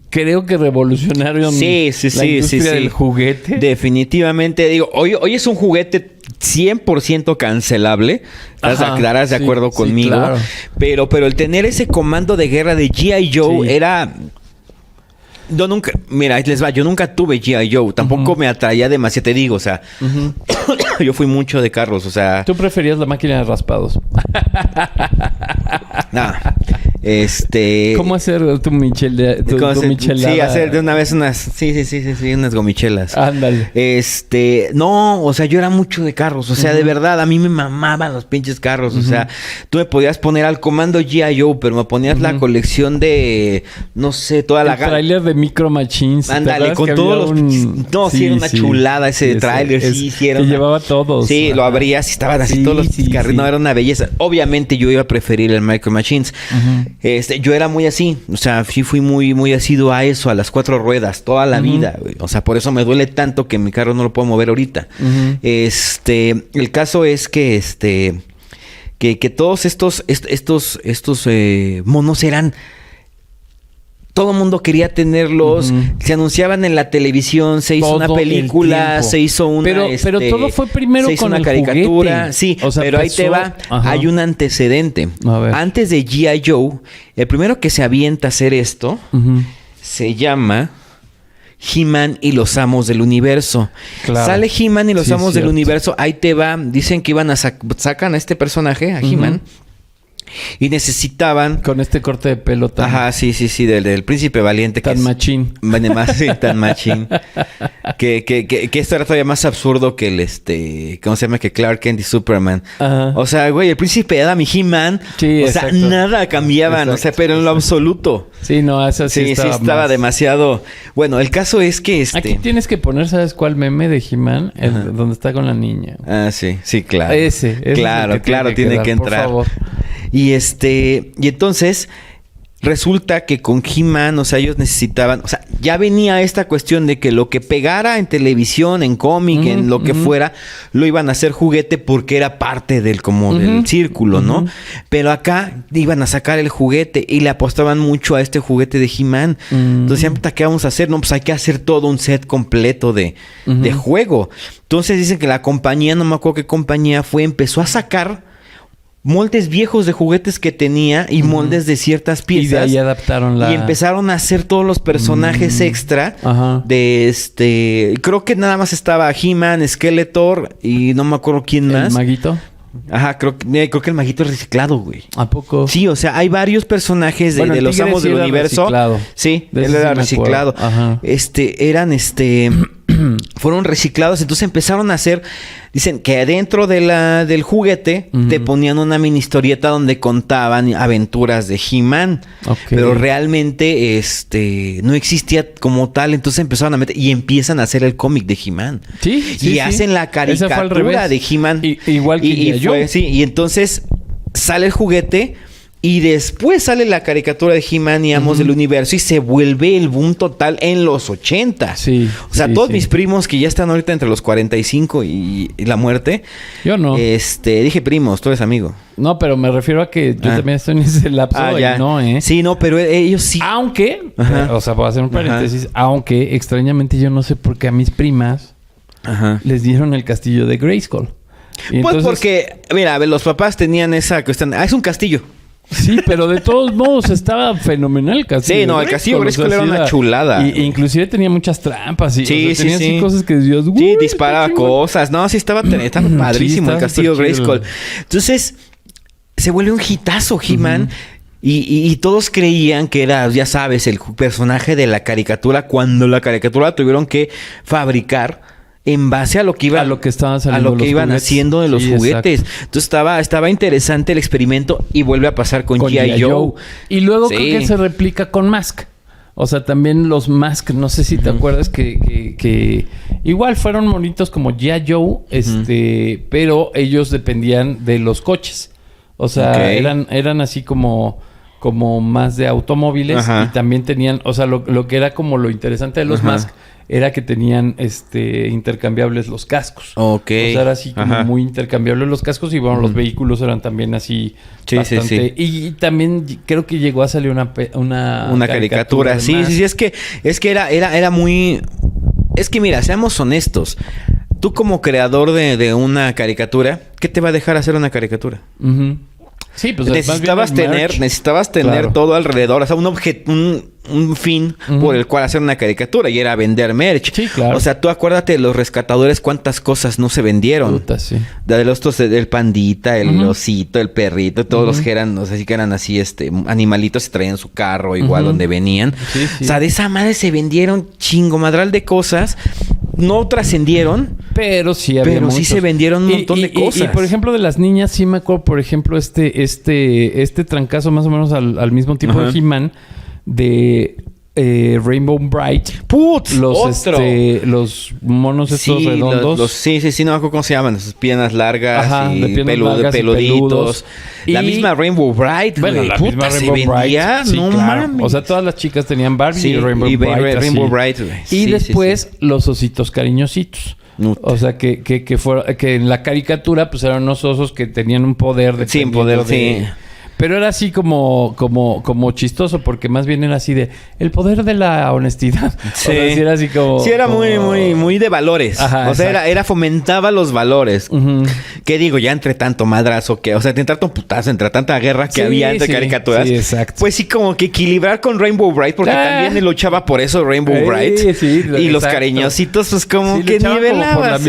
creo que revolucionaron la industria del juguete. Definitivamente. Digo, hoy es un juguete 100% cancelable. Estarás de acuerdo conmigo. Claro. Pero el tener ese comando de guerra de G.I. Joe era... Yo nunca... Mira, les va. Yo nunca tuve G.I. Joe. Tampoco me atraía demasiado. Te digo, o sea... Yo fui mucho de carros, o sea... ¿Tú preferías la máquina de raspados? Nada. ¿Cómo hacer tu michelada? Sí, hacer de una vez unas... Sí, unas gomichelas. Ándale. No, o sea, yo era mucho de carros. O sea, de verdad, a mí me mamaban los pinches carros. O sea, tú me podías poner al comando G.I. Joe, pero me ponías la colección de... No sé, toda la... El tráiler de Micro Machines. Ándale, con todos los... No, sí, era una chulada ese tráiler. Sí, era una... llevaba todos. Sí, lo abrías y estaban así todos los carritos. No, era una belleza. Obviamente yo iba a preferir el Micro Machines. Yo era muy así. O sea, sí fui muy, muy asiduo a eso, a las 4 ruedas, toda la vida, güey. O sea, por eso me duele tanto que mi carro no lo puedo mover ahorita. El caso es que que todos estos monos eran... Todo el mundo quería tenerlos. Se anunciaban en la televisión. Se hizo todo una película. Se hizo una... Pero todo fue primero con una caricatura. Juguete. Sí, o sea, pero ahí te va. Hay un antecedente. Antes de G.I. Joe, el primero que se avienta a hacer esto se llama... He-Man y los Amos del Universo. Claro. Sale He-Man y los Amos del Universo. Ahí te va. Dicen que iban a sacan a este personaje, a He-Man. Y necesitaban... Con este corte de pelo tan... Ajá, sí, del príncipe valiente. Tan machín. Tan machín. que esto era todavía más absurdo que el ¿cómo se llama? Que Clark Kent y Superman. Ajá. O sea, güey, el príncipe Adam y He-Man. Sí, o sea, nada cambiaban. Exacto, o sea, pero en lo absoluto. Sí, no, eso sí estaba demasiado... Bueno, el caso es que Aquí tienes que poner, ¿sabes cuál meme de He-Man? Donde está con la niña. Ah, sí, claro. Ese claro, tiene que entrar. Por favor. Y entonces resulta que con He-Man, o sea, ellos necesitaban, o sea, ya venía esta cuestión de que lo que pegara en televisión, en cómic, en lo que fuera, lo iban a hacer juguete porque era parte del del círculo, ¿no? Pero acá iban a sacar el juguete y le apostaban mucho a este juguete de He-Man. Entonces, ¿qué vamos a hacer? No, pues hay que hacer todo un set completo de juego. Entonces dicen que la compañía, no me acuerdo qué compañía fue, empezó a sacar moldes viejos de juguetes que tenía y moldes de ciertas piezas. Y de ahí adaptaron y empezaron a hacer todos los personajes extra de creo que nada más estaba He-Man, Skeletor y no me acuerdo quién más. ¿El maguito? Ajá, creo que el maguito es reciclado, güey. ¿A poco? Sí, o sea, hay varios personajes de los Tigre amos sí del era universo. Reciclado. Sí, De él ese era sí me reciclado. acuerdo. Ajá. Fueron reciclados, entonces empezaron a hacer, dicen que adentro del juguete te ponían una mini historieta donde contaban aventuras de He-Man, pero realmente no existía como tal, entonces empezaron a meter y empiezan a hacer el cómic de He-Man. Sí, hacen la caricatura de He-Man. Igual que y entonces sale el juguete. Y después sale la caricatura de He-Man y Amos del Universo y se vuelve el boom total en los 80. Sí. O sea, todos mis primos que ya están ahorita entre los 45 y la muerte. Yo no. Dije primos, tú eres amigo. No, pero me refiero a que yo también estoy en ese lapso. Ya. No, Sí, no, pero ellos sí. Aunque, o sea, puedo hacer un paréntesis. Aunque, extrañamente, yo no sé por qué a mis primas les dieron el castillo de Grayskull. Y pues entonces, porque, mira, los papás tenían esa cuestión. Es un castillo. Sí, pero de todos modos estaba fenomenal el castillo. Sí, no, el castillo Grayskull era una chulada. Y inclusive tenía muchas trampas. Y, sí, tenía sí. así cosas que Dios... Sí, disparaba cosas. No, sí, estaba padrísimo el castillo Grayskull. Entonces, se vuelve un hitazo He-Man. Y todos creían que era, ya sabes, el personaje de la caricatura. Cuando la caricatura tuvieron que fabricar en base a lo que estaban saliendo, a lo que iban juguetes. haciendo de los juguetes. Exacto. Entonces estaba interesante el experimento y vuelve a pasar con G.I. Joe. Y luego creo que se replica con Mask. O sea, también los Mask, no sé si te acuerdas que igual fueron monitos como G.I. Joe, pero ellos dependían de los coches. O sea, eran así como más de automóviles y también tenían, o sea, lo que era como lo interesante de los Mask era que tenían intercambiables los cascos. Ok. O sea, era así como muy intercambiables los cascos y bueno, los vehículos eran también así bastante. Y también creo que llegó a salir una caricatura. Sí, es que era muy... Es que mira, seamos honestos. Tú como creador de una caricatura, ¿qué te va a dejar hacer una caricatura? Sí, pues necesitabas tener todo alrededor, o sea, un fin por el cual hacer una caricatura y era vender merch. Sí, claro. O sea, tú acuérdate de los rescatadores, cuántas cosas no se vendieron. Puta, sí. El pandita, el osito, el perrito, todos los que eran, o sea, sí que eran así, animalitos, se traían su carro igual donde venían. Sí. O sea, de esa madre se vendieron chingomadral de cosas. No trascendieron, pero sí había pero sí se vendieron un montón de cosas. Y por ejemplo, de las niñas, sí me acuerdo, por ejemplo, este trancazo más o menos al mismo tiempo de He-Man de Rainbow Bright. ¡Putz! Los monos estos redondos. Sí, no me acuerdo cómo se llaman. Sus piernas largas y peluditos. La misma Rainbow Bright, bueno, la misma Rainbow Bright. Sí, no claro. mames. O sea, todas las chicas tenían Barbie y Rainbow Bright. Y después los ositos cariñositos. O sea, que en la caricatura pues eran unos osos que tenían un poder de... Sí, poder, sí. Pero era así como chistoso, porque más bien era así de el poder de la honestidad. Sí. O sea, sí era así como... Sí, era muy de valores. Ajá, o sea, fomentaba los valores. ¿Qué digo? Ya entre tanto madrazo que... O sea, entre tanto putazo, entre tanta guerra que había entre caricaturas. Sí, exacto. Pues sí, como que equilibrar con Rainbow Bright, porque también él luchaba por eso Rainbow Bright. Sí, y los cariñositos, pues como que nivelaban.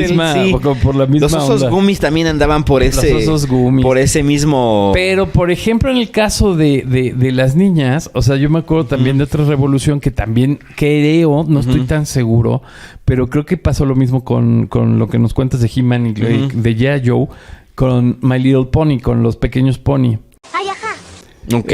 Por la misma los osos onda. gummies también andaban por ese... Los osos gummies. Por ese mismo... Pero, por ejemplo, en el caso de las niñas, o sea, yo me acuerdo también de otra revolución que también creo, no estoy tan seguro, pero creo que pasó lo mismo con lo que nos cuentas de He-Man y de G.I. Joe, con My Little Pony, con los pequeños pony. Ay, ajá. Ok.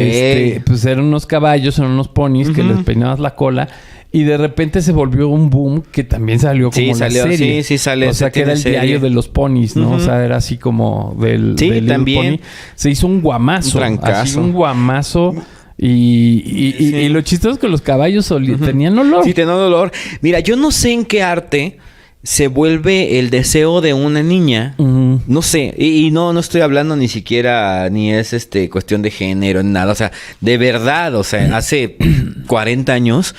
Pues eran unos caballos, eran unos ponis que les peinabas la cola. Y de repente se volvió un boom que también salió como la serie. Sí, sale. O sea, que era el diario de los ponis, ¿no? O sea, era así como del también. Pony. Se hizo un guamazo. Un trancazo. Así un guamazo. Y lo chistoso es que los caballos tenían olor. Sí, tenían olor. Mira, yo no sé en qué arte se vuelve el deseo de una niña. No sé. Y no estoy hablando ni siquiera, ni es cuestión de género, ni nada. O sea, de verdad, o sea, hace 40 años,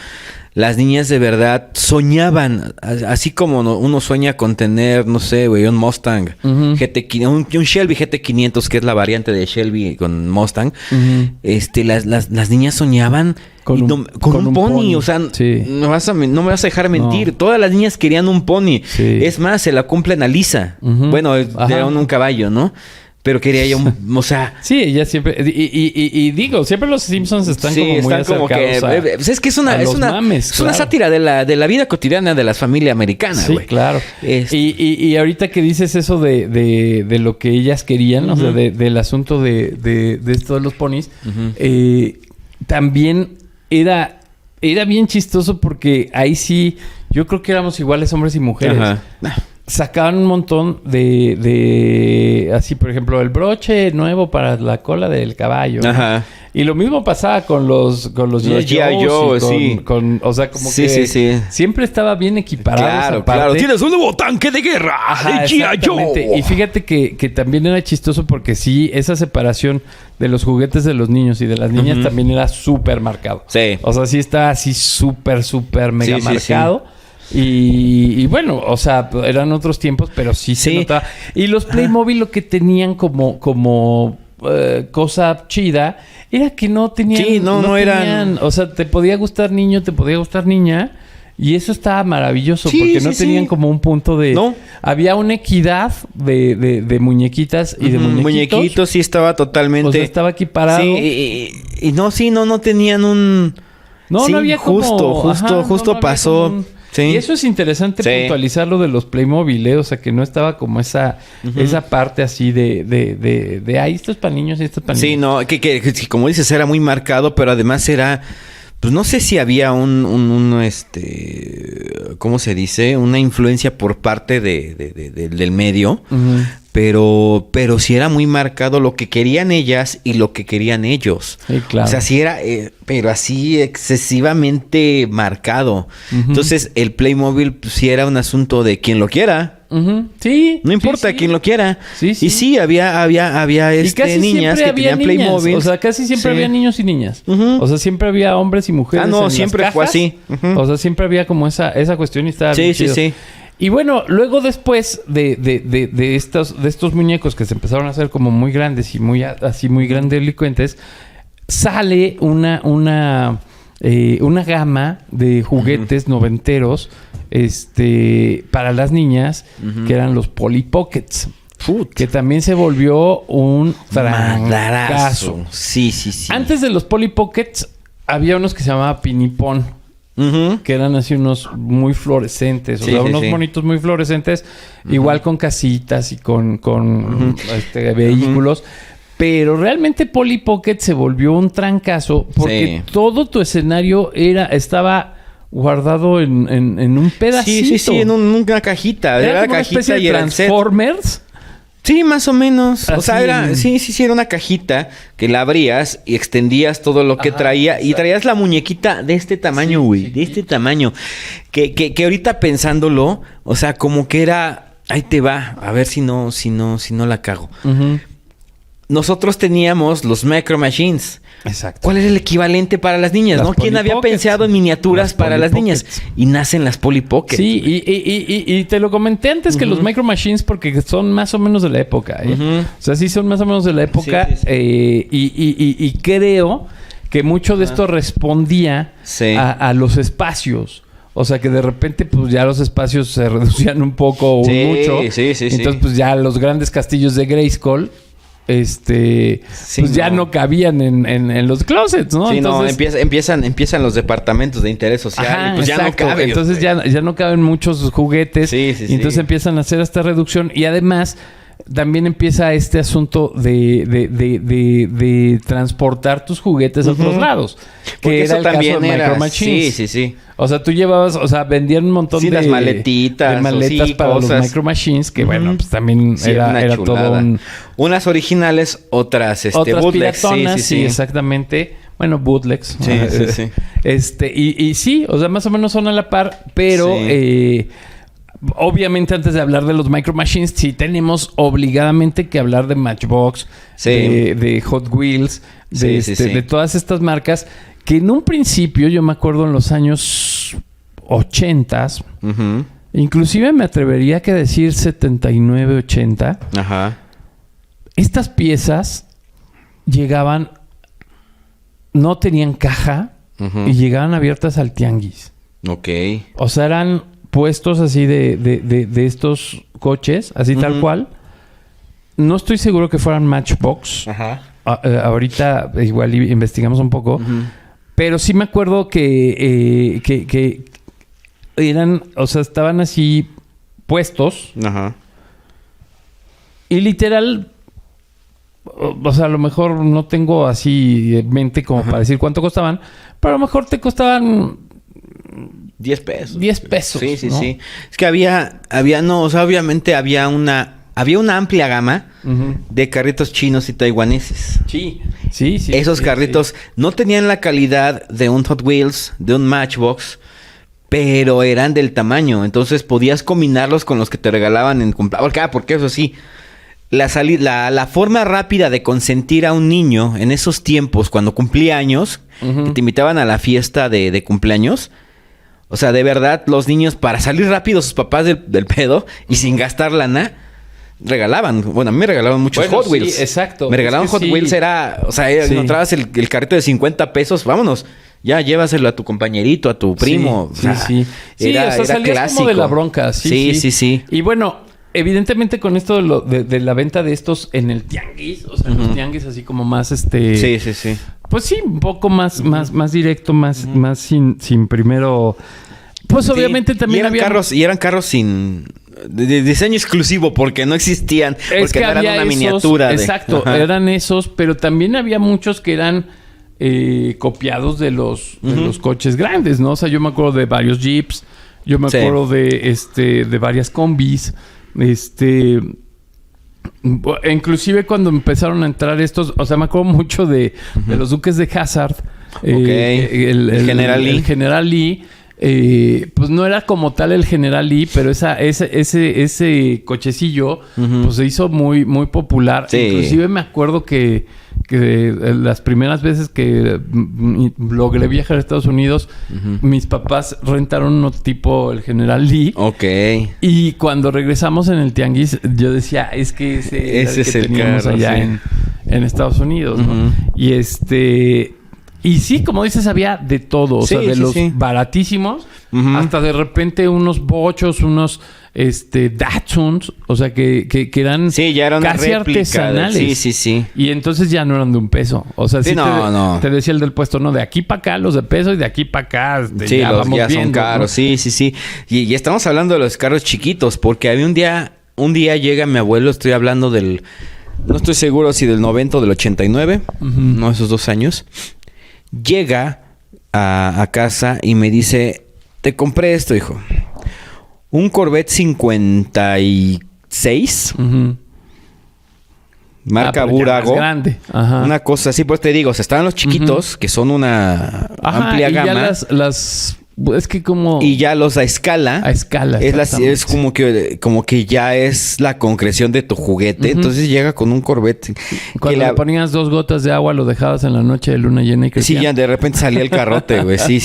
las niñas de verdad soñaban, así como uno sueña con tener, no sé, güey, un Mustang, un Shelby GT500, que es la variante de Shelby con Mustang. Las niñas soñaban con un pony. O sea, sí. no me vas a dejar mentir. No. Todas las niñas querían un pony. Sí. Es más, se la cumplen a Lisa. Bueno, era un caballo, ¿no? Pero quería yo, o sea... Sí, ella siempre... Y digo, siempre los Simpsons están como muy están como acercados que... es que es una mames, una claro. sátira de la vida cotidiana de la familia americana, Sí, güey. claro. Y ahorita que dices eso de lo que ellas querían, o sea, del asunto de esto de los ponis, también era bien chistoso porque ahí sí... Yo creo que éramos iguales hombres y mujeres. Ajá. Sacaban un montón de... Así, por ejemplo, el broche nuevo para la cola del caballo. Ajá. Y lo mismo pasaba con los G.I. Joe, sí. O sea, como Sí, que sí. siempre estaba bien equiparado esa Claro, parte. claro. Tienes un nuevo tanque de guerra de G.I. Exactamente. Joe. Y fíjate que también era chistoso porque sí, esa separación de los juguetes de los niños y de las niñas también era súper marcado. Sí. O sea, sí estaba así súper mega Sí, sí, marcado. Y bueno, o sea, eran otros tiempos, pero sí se notaba. Y los Playmobil lo que tenían como cosa chida era que no tenían... Sí, no eran... O sea, te podía gustar niño, te podía gustar niña. Y eso estaba maravilloso, Sí, porque sí, no tenían sí. como un punto de... No. Había una equidad de muñequitas y de muñequitos. Muñequitos sí estaba totalmente... O sea, estaba equiparado. Sí, y no tenían un... No, sí, no había como... Justo había pasó. como un- Sí. Y eso es interesante puntualizar lo de los Playmobil, ¿eh? O sea, que no estaba como esa parte así de ahí esto es para niños y esto es para niños. Sí, no, que como dices, era muy marcado, pero además era... Pues no sé si había ¿cómo se dice? Una influencia por parte del medio. Pero sí era muy marcado lo que querían ellas y lo que querían ellos. Sí, claro. O sea, sí era, pero así excesivamente marcado. Entonces, el Playmobil pues, sí era un asunto de quien lo quiera. Sí. No importa sí. quién lo quiera. Sí, sí. Y sí, había Y casi niñas siempre que había tenían niñas. Playmobil. O sea, casi siempre Sí. había niños y niñas. Ujú. O sea, siempre había hombres y mujeres. Ah, no, en las siempre fue cajas. así. Ujú. O sea, siempre había como esa cuestión y estaba bien Sí, chido. sí. Y bueno, luego después de estos muñecos que se empezaron a hacer como muy grandes y muy grandilocuentes, sale una gama de juguetes noventeros para las niñas que eran los Polly Pockets. Que también se volvió un fracaso. Madarazo. Sí. Antes de los Polly Pockets había unos que se llamaban Pinipón. Que eran así unos muy fluorescentes. O sea, unos monitos muy fluorescentes. Igual con casitas y con vehículos. Pero realmente Polly Pocket se volvió un trancazo. Porque todo tu escenario estaba guardado en un pedacito. Sí, en una cajita. Era Era como una cajita especie y de era el set. Transformers. Sí, más o menos. O Así sea, era... Sí, era una cajita que la abrías y extendías todo lo que traía. Y traías la muñequita de este tamaño, güey. De este tamaño. Que ahorita pensándolo, o sea, como que era... Ahí te va. A ver si no la cago. Nosotros teníamos los Micro Machines. Exacto. ¿Cuál era el equivalente para las niñas, Las no? ¿Quién Polly había Pockets. pensado en miniaturas Las para Polly las niñas? Pockets. Y nacen las Polly Pockets. Sí, y te lo comenté antes que los Micro Machines porque son más o menos de la época. O sea, sí son más o menos de la época. Sí. Y creo que mucho de esto respondía a los espacios. O sea, que de repente pues ya los espacios se reducían un poco o mucho. Sí. Entonces pues ya los grandes castillos de Grayskull pues ya no cabían en los closets, ¿no? Sí, entonces, empiezan los departamentos de interés social. Ajá, Y pues exacto. ya no cabe. Entonces ya no caben muchos juguetes. Sí. Y entonces empiezan a hacer esta reducción. Y además también empieza este asunto de transportar tus juguetes a otros lados. Porque Que eso era el también caso de era... Micro Machines. Sí. O sea, tú llevabas... O sea, vendían un montón Sí, de... las maletitas, de maletas o sí, para cosas. los Micro Machines. Que bueno, pues también Sí, era una todo chulada. un... Unas originales, otras Otras bootlegs. piratonas, Sí. exactamente. Bueno, bootlegs. Sí, sí, sí. Y sí, o sea, más o menos son a la par, pero obviamente antes de hablar de los Micro Machines, sí tenemos obligadamente que hablar de Matchbox, de Hot Wheels, de todas estas marcas que en un principio, yo me acuerdo en los años 80s, inclusive me atrevería a decir 79, 80, estas piezas llegaban, no tenían caja y llegaban abiertas al tianguis. Ok. O sea, eran puestos así de estos coches, así tal cual. No estoy seguro que fueran Matchbox. Ahorita igual investigamos un poco. Pero sí me acuerdo que eran, o sea, estaban así puestos. Y literal, o sea, a lo mejor no tengo así en mente como para decir cuánto costaban, pero a lo mejor te costaban 10 pesos. 10 pesos. Sí, sí, ¿no? sí. Es que no, o sea, obviamente había una amplia gama de carritos chinos y taiwaneses. Sí. Esos carritos no tenían la calidad de un Hot Wheels, de un Matchbox, pero eran del tamaño. Entonces podías combinarlos con los que te regalaban en cumpleaños. Porque eso sí, la forma rápida de consentir a un niño en esos tiempos, cuando cumplía años, que te invitaban a la fiesta de cumpleaños. O sea, de verdad, los niños, para salir rápido sus papás del pedo y sin gastar lana, regalaban. Bueno, a mí me regalaban muchos Hot Wheels. Sí, exacto. Me regalaban Hot Wheels, encontrabas el carrito de 50 pesos, vámonos. Ya, llévaselo a tu compañerito, a tu primo. Sí. Era salías clásico. como de la bronca. Sí. Y bueno, evidentemente con esto de la venta de estos en el tianguis, o sea, en los tianguis así como más Sí. Pues sí, un poco más directo, más sin primero. Pues obviamente también eran carros sin de diseño exclusivo porque no existían, porque no eran una miniatura. Exacto, eran esos, pero también había muchos que eran copiados de los coches grandes, ¿no? O sea, yo me acuerdo de varios Jeeps, yo me acuerdo de varias combis, inclusive cuando empezaron a entrar estos, o sea, me acuerdo mucho de los Duques de Hazzard. El General Lee. Pues no era como tal el General Lee, pero ese cochecillo pues se hizo muy, muy popular. Sí. Inclusive me acuerdo que las primeras veces que logré viajar a Estados Unidos, mis papás rentaron uno tipo el General Lee. Ok. Y cuando regresamos en el tianguis, yo decía, es que ese es el que teníamos carro, allá en Estados Unidos, ¿no? Y sí, como dices, había de todo. O sea, de los baratísimos hasta de repente unos bochos, unos Datsuns. O sea, que eran ya era una casi réplica artesanales. Sí. Y entonces ya no eran de $1. O sea, no. Te decía el del puesto, no, de aquí para acá los de peso y de aquí para acá ya vamos ya viendo, son caros. ¿no? Sí. Y estamos hablando de los carros chiquitos porque había un día llega mi abuelo, estoy hablando no estoy seguro si del 90 o del 89, no, esos 2 años. Llega a casa y me dice, te compré esto, hijo. Un Corvette 56. Marca Burago. Grande. Una cosa así, pues te digo, o sea, estaban los chiquitos, que son una amplia y gama. Ya las es que como... Y ya los a escala. A escala. Es como que ya es la concreción de tu juguete. Entonces llega con un Corvette. Cuando le ponías 2 gotas de agua, lo dejabas en la noche de luna llena y crecía. Sí, ya de repente salía el carrote, güey. Sí.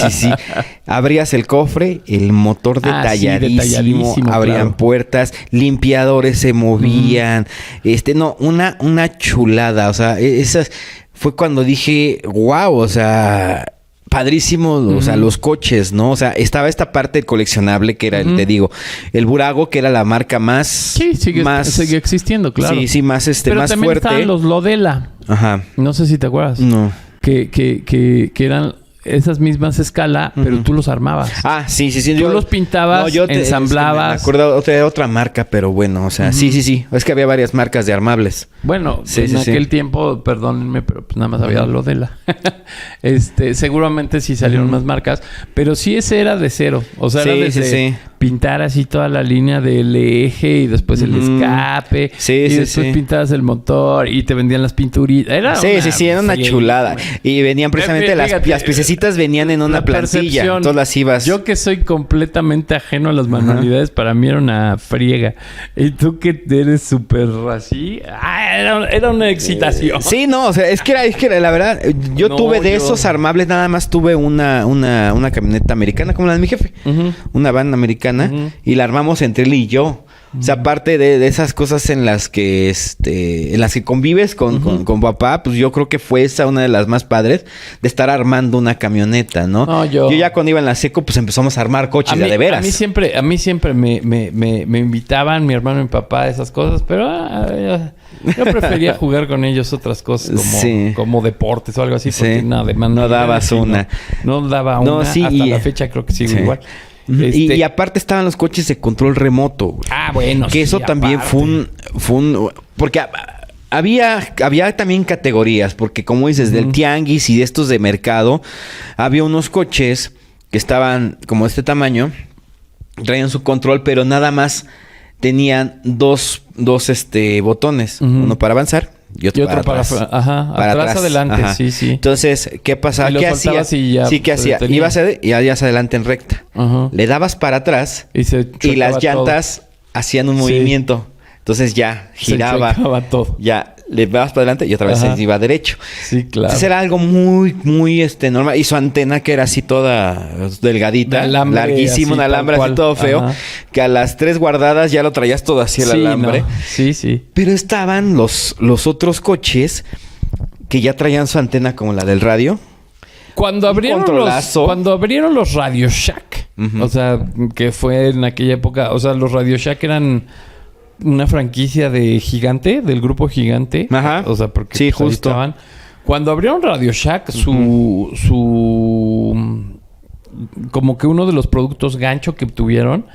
Abrías el cofre, el motor detalladísimo. Abrían puertas, limpiadores se movían. Una chulada. O sea, esa fue cuando dije, wow, o sea... Padrísimo, o sea, los coches, ¿no? O sea, estaba esta parte coleccionable que era, te digo, el Burago, que era la marca más... Sí, sigue existiendo, claro. Sí, más pero más también fuerte. Estaban los Lodela. Ajá. No sé si te acuerdas. No. Que eran esas mismas escala, pero tú los armabas. Ah, sí. Tú los pintabas, ensamblabas. Es que me acuerdo de otra marca, pero bueno, o sea, sí. Es que había varias marcas de armables. Bueno, en aquel tiempo, perdónenme, pero pues nada más había Lodela. Seguramente sí salieron más marcas, pero sí ese era de cero. O sea, era desde pintar así toda la línea del eje y después el escape. Sí, y sí, después sí. pintabas el motor y te vendían las pinturitas. Era Era una friega, chulada. güey. Y venían precisamente Fíjate, las piececitas venían en una la plantilla. percepción. Todas las ibas. Yo que soy completamente ajeno a las manualidades, para mí era una friega. Y tú que eres súper así, era una excitación. Sí, no, o sea, es que era la verdad, yo No, tuve de yo- esos armables, nada más tuve una camioneta americana como la de mi jefe. Ujú. Una van americana. Y la armamos entre él y yo. O sea, aparte de esas cosas en las que convives con papá, pues yo creo que fue esa una de las más padres de estar armando una camioneta, ¿no? No, yo ya cuando iba en la seco, pues empezamos a armar coches de veras. A mí siempre me invitaban mi hermano y mi papá a esas cosas, pero yo prefería jugar con ellos otras cosas Sí. como deportes o algo así, porque Sí. nada, de No manualidades, dabas sí, una. No daba No, una. sí, Hasta y- la fecha creo que sigo Sí. igual. Ujú. Y Este- aparte estaban los coches de control remoto, güey. bueno, Que sí, eso también aparte. fue un... Porque había también categorías. Porque como dices, del tianguis y de estos de mercado, había unos coches que estaban como de este tamaño. Traían su control, pero nada más tenían dos botones. Ujú. Uno para avanzar y otro, Y otro para atrás. ajá, atrás, adelante, sí, sí. Entonces, ¿qué pasaba? Y lo ¿Qué soltabas hacía? y ya Sí, ¿qué se hacía? detenía. Ibas y ibas adelante en recta. Ajá. Le dabas para atrás Y se y las chuecaba llantas hacían un Sí. movimiento. Entonces ya Se giraba. chuecaba todo. Ya le dabas para adelante y otra vez Ajá. se iba derecho. Sí, claro. Entonces era algo muy, muy normal. Y su antena que era así toda delgadita, De alambre, larguísimo, un así, alambre tal así cual. todo feo. Ajá. Que a las 3 guardadas ya lo traías todo así el Sí, alambre. no. Sí, sí. Pero estaban los otros coches que ya traían su antena como la del radio. Cuando controlazo. cuando abrieron los Radio Shack, Ujú. o sea, que fue en aquella época, o sea, los Radio Shack eran una franquicia de Gigante, del grupo Gigante. Ajá. O sea, porque Sí, pues, ahí justo. estaban. Cuando abrieron Radio Shack, como que uno de los productos gancho que tuvieron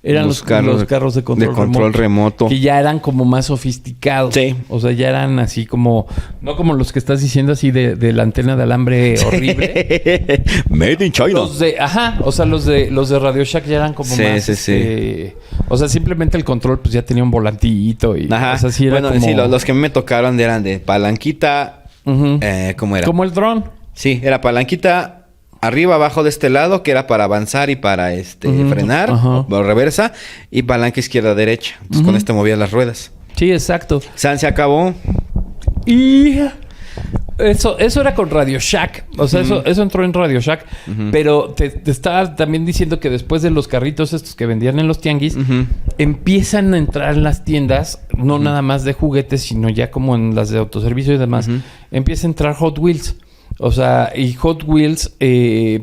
eran los carros de control remoto. que ya eran como más sofisticados. Sí. O sea, ya eran así como... No como los que estás diciendo así de la antena de alambre horrible. Made in China. Los de... Ajá. O sea, los de Radio Shack ya eran como Sí, más... sí. O sea, simplemente el control pues ya tenía un volantito y... Ajá. O sea, sí era bueno, como... sí, los que a mí me tocaron eran de palanquita. Ujú. ¿Cómo era? Como el dron. Sí, era palanquita arriba, abajo de este lado, que era para avanzar y para Ujú. frenar, Ajá. o reversa, y palanca izquierda, derecha. Entonces con este movía las ruedas. Sí, exacto. San se acabó. Y eso era con Radio Shack. O sea, eso entró en Radio Shack. Pero te estaba también diciendo que después de los carritos estos que vendían en los tianguis, empiezan a entrar en las tiendas, no nada más de juguetes, sino ya como en las de autoservicio y demás. Empieza a entrar Hot Wheels. O sea, y Hot Wheels,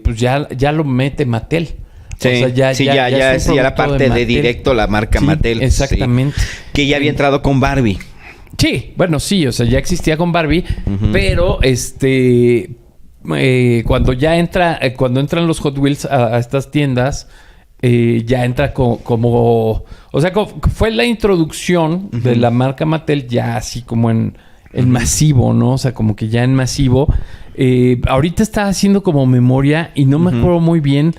pues ya lo mete Mattel. Sí, O sea, ya es un era producto parte de Mattel. directo la marca Sí, Mattel. Sí. exactamente. Que ya había entrado con Barbie. Sí, bueno, sí, o sea, ya existía con Barbie, pero cuando entran los Hot Wheels a estas tiendas, ya entra como, o sea, fue la introducción de la marca Mattel ya así como en masivo, ¿no? O sea, como que ya en masivo. Ahorita estaba haciendo como memoria y no me acuerdo muy bien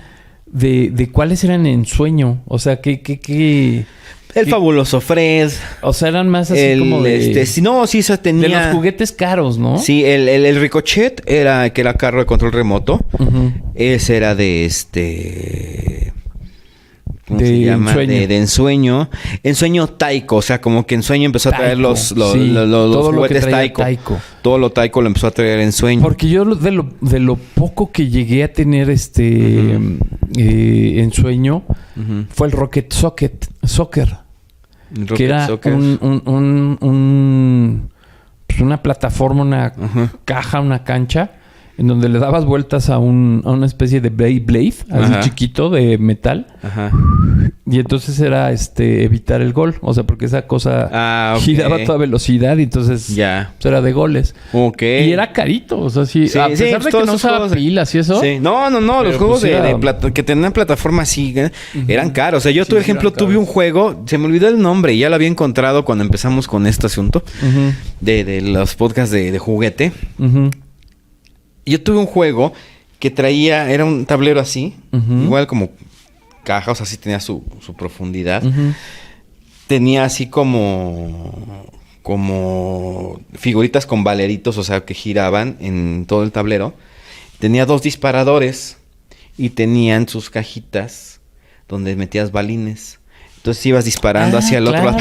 de cuáles eran en Sueño, o sea, El fabuloso Fred. o sea, eran más así como de... sí, eso tenía... De los juguetes caros, ¿no? Sí, el Ricochet que era carro de control remoto. Ujú. Ese era de ¿cómo De se llama? Ensueño. De Ensueño. Ensueño Taiko. O sea, como que Ensueño empezó a traer Taiko, los sí. Todo lo que juguetes traía Taiko. Taiko. Todo lo Taiko lo empezó a traer Ensueño. Porque yo de lo poco que llegué a tener en sueño fue el Rocket Soccer. Rocket Que era Soccer. pues una plataforma, una caja, una cancha, en donde le dabas vueltas a una especie de Blade, así Ajá. chiquito de metal. Ajá. Y entonces era evitar el gol. O sea, porque esa cosa Ok. giraba a toda velocidad y entonces Ya. pues, era de goles. Ok. Y era carito. O sea, sí. Sí, a pesar de que todos no esos usaba juegos de- pilas y eso. Sí. No. Los Pero, juegos pues, era- que tenían plataforma así eran caros. O sea, yo, Sí, por ejemplo, eran tuve caros. un juego, se me olvidó el nombre, y ya lo había encontrado cuando empezamos con este asunto Ujú, de los podcasts de juguete. ujú. Yo tuve un juego que era un tablero así, Ujú. igual como caja, o sea, sí tenía su profundidad. Tenía así como figuritas con valeritos, o sea, que giraban en todo el tablero. Tenía 2 disparadores y tenían sus cajitas donde metías balines. Entonces ibas disparando hacia el otro lado.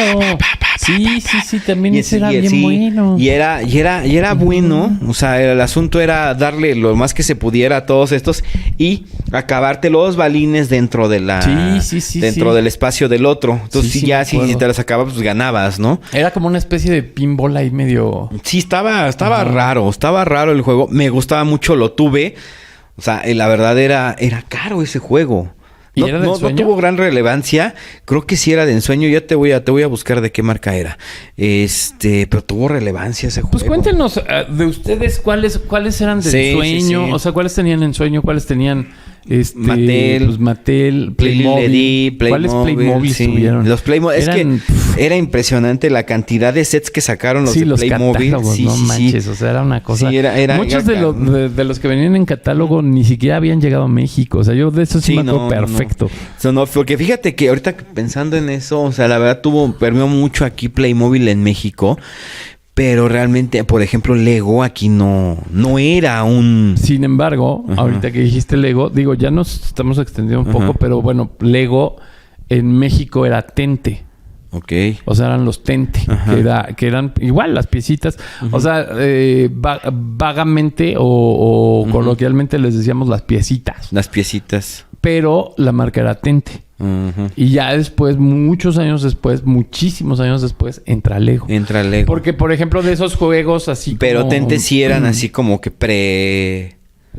Sí, también ese era bien bueno. Y era bueno, o sea, el asunto era darle lo más que se pudiera a todos estos y acabarte los balines dentro de del espacio del otro. Entonces, si te los acababas, pues ganabas, ¿no? Era como una especie de pinball ahí medio... Sí, estaba raro el juego. Me gustaba mucho, lo tuve. O sea, la verdad era caro ese juego. ¿Y era de ensueño? No tuvo gran relevancia. Creo que sí era de ensueño. Ya te voy a buscar de qué marca era. Pero tuvo relevancia ese juego. Pues cuéntenos de ustedes cuáles eran de ensueño. Sí. O sea, cuáles tenían ensueño, cuáles tenían Mattel, Playmobil. ¿Cuáles Playmobil tuvieron? Los Playmobil. Es que era impresionante la cantidad de sets que sacaron los de Playmobil. No manches, o sea, era una cosa. Sí, muchos de los que venían en catálogo ni siquiera habían llegado a México. O sea, yo de eso sí me acuerdo perfecto. No, porque fíjate que ahorita pensando en eso, o sea, la verdad permeó mucho aquí Playmobil en México. Pero realmente, por ejemplo, Lego aquí no era un... Sin embargo, ahorita que dijiste Lego, digo, ya nos estamos extendiendo un poco, pero bueno, Lego en México era Tente. Ok. O sea, eran los Tente, que eran igual las piecitas. O sea, vagamente o coloquialmente les decíamos las piecitas. Las piecitas. Pero la marca era Tente. Y ya después, muchísimos años después, entra Lego. Porque, por ejemplo, de esos juegos así pero Tente sí eran así como que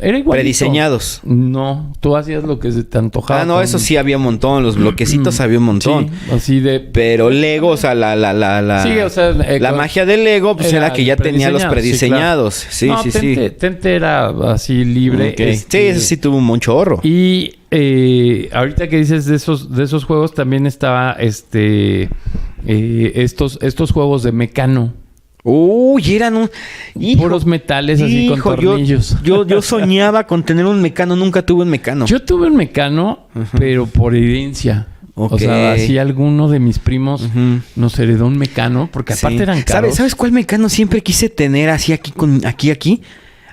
era igual. Prediseñados. No, tú hacías lo que se te antojaba. No, eso sí había un montón. Los bloquecitos había un montón. Sí, así de... Pero Lego, o sea, sí, o sea... la magia de Lego, pues era que ya tenía los prediseñados. Sí, claro. Tente era así libre. Okay. Sí, eso sí tuvo un chorro. Y ahorita que dices de esos juegos, también estaba estos juegos de Mecano. Uy, eran puros metales así con tornillos. Yo soñaba con tener un Mecano. Nunca tuve un Mecano. Yo tuve un Mecano, pero por herencia. Okay. O sea, así alguno de mis primos nos heredó un Mecano, porque aparte eran caros. ¿Sabes cuál Mecano siempre quise tener así aquí?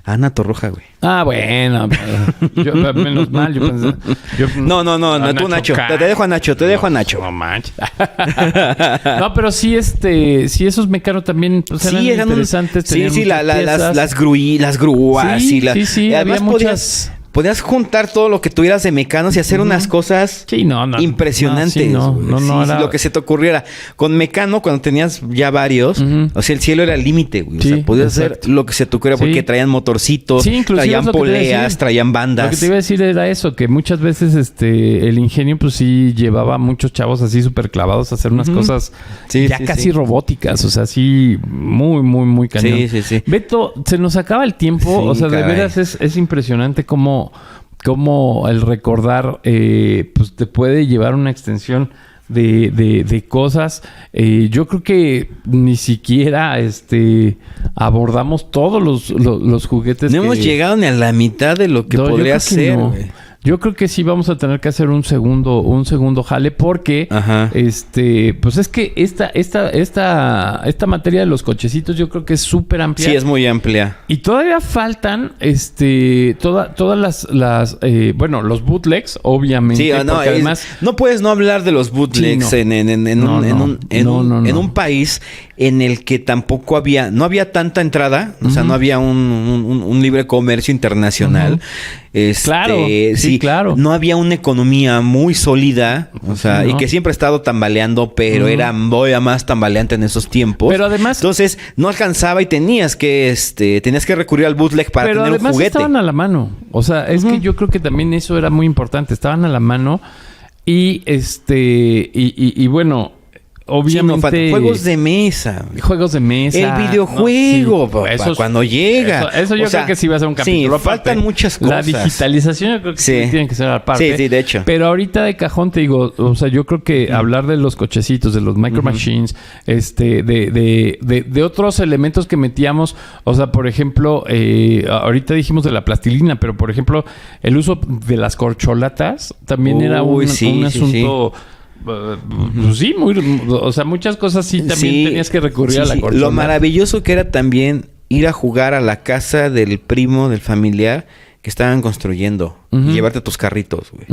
Ana Torroja, güey. Ah, bueno. Menos mal, yo pensé... No, tú, Nacho. Te dejo a Nacho. No manches. No, pero sí, sí, esos Mecanos también pues, eran interesantes. Sí, las grúas. Sí, sí. Además, podías juntar todo lo que tuvieras de Mecanos y hacer unas cosas impresionantes. No, era... lo que se te ocurriera. Con Mecano, cuando tenías ya varios, o sea, el cielo era el límite, güey. O sea, podías hacer lo que se te ocurriera porque traían motorcitos, traían poleas, traían bandas. Lo que te iba a decir era eso, que muchas veces el ingenio, pues sí, llevaba a muchos chavos así súper clavados a hacer unas cosas casi robóticas. O sea, así muy, muy, muy cañón. Sí. Beto, se nos acaba el tiempo. O sea, de veras es impresionante cómo el recordar pues te puede llevar una extensión de cosas. Yo creo que ni siquiera abordamos todos los juguetes. No hemos llegado ni a la mitad de lo que podría ser. Yo creo que sí vamos a tener que hacer un segundo jale porque pues es que esta materia de los cochecitos yo creo que es súper amplia. Sí, es muy amplia. Y todavía faltan todas las los bootlegs, obviamente. Sí, no, además no puedes no hablar de los bootlegs en un país en el que tampoco no había tanta entrada, o sea, no había un libre comercio internacional. Claro, sí, claro. No había una economía muy sólida, o sea, y que siempre ha estado tambaleando, pero era más tambaleante en esos tiempos. Pero además, entonces no alcanzaba y tenías que recurrir al bootleg para tener un juguete. Pero además estaban a la mano. O sea, es que yo creo que también eso era muy importante. Estaban a la mano y bueno, obviamente... juegos de mesa. Juegos de mesa. El videojuego, no, sí. papá, cuando llega. Eso yo creo que sí va a ser un capítulo Sí, faltan aparte. muchas cosas. La digitalización yo creo que sí tiene que ser aparte. Sí, de hecho. Pero ahorita de cajón te digo, o sea, yo creo que hablar de los cochecitos, de los Micro Machines, de otros elementos que metíamos, o sea, por ejemplo, ahorita dijimos de la plastilina, pero por ejemplo, el uso de las corcholatas también era un asunto... Pues sí, o sea, muchas cosas sí también tenías que recurrir a la corcholata. Lo maravilloso que era también ir a jugar a la casa del primo, del familiar que estaban construyendo y llevarte tus carritos, güey.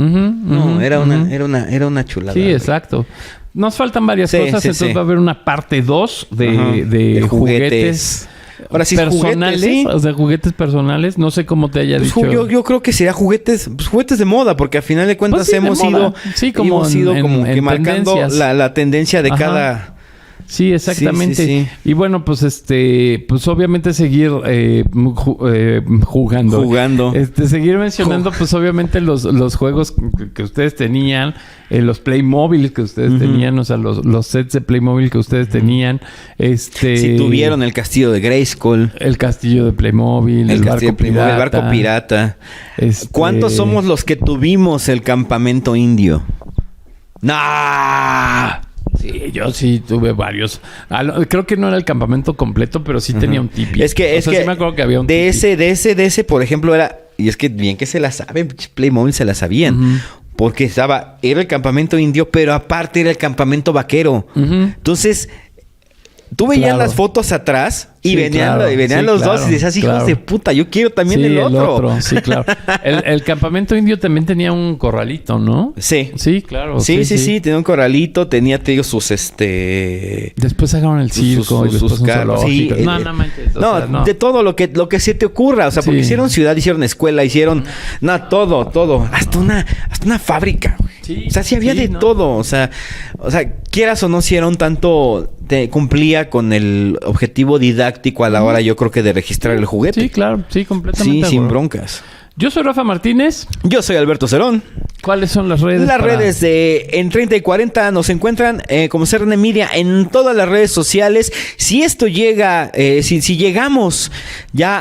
Era una chulada. Sí, exacto. Nos faltan varias cosas, entonces va a haber una parte 2 de juguetes. Ahora sí, personales, juguetes, ¿sí? O sea, juguetes personales. No sé cómo te haya dicho. Yo creo que sería juguetes de moda, porque al final de cuentas Pues sí, hemos ido como que marcando la tendencia de cada... Sí, exactamente. Sí. Y bueno, pues pues obviamente seguir jugando. Seguir mencionando, pues obviamente los juegos que ustedes tenían, los Playmobil que ustedes tenían, o sea, los sets de Playmobil que ustedes tenían. Si tuvieron el castillo de Grayskull. El castillo de Playmobil, el barco pirata. El barco pirata. ¿Cuántos somos los que tuvimos el campamento indio? ¡Nah! Sí, yo sí tuve varios. Creo que no era el campamento completo, pero sí tenía un tipi. Es que sí me acuerdo que había un de ese, por ejemplo, era... Y es que bien que se la saben, Playmobil se la sabían. Porque era el campamento indio, pero aparte era el campamento vaquero. Entonces... Tú veías las fotos atrás y venían los dos y decías, hijos de puta, yo quiero también el otro. Sí, claro. El campamento indio también tenía un corralito, ¿no? Sí. Sí, claro. Sí, tenía un corralito, tenía, te digo, sus Después sacaron el circo y después sus carros. Sí, no, de todo lo que se te ocurra. O sea, porque hicieron ciudad, hicieron escuela, hicieron... todo. Hasta una fábrica, güey. Sí, o sea, sí había de todo. O sea, quieras o no, si era un tanto... cumplía con el objetivo didáctico a la hora, yo creo que de registrar el juguete. Sí, claro. Sí, completamente. Sí, sin broncas. Yo soy Rafa Martínez. Yo soy Alberto Cerón. ¿Cuáles son las redes? Las redes de En 30 y 40 nos encuentran como CRN Media en todas las redes sociales. Si esto llega, si llegamos ya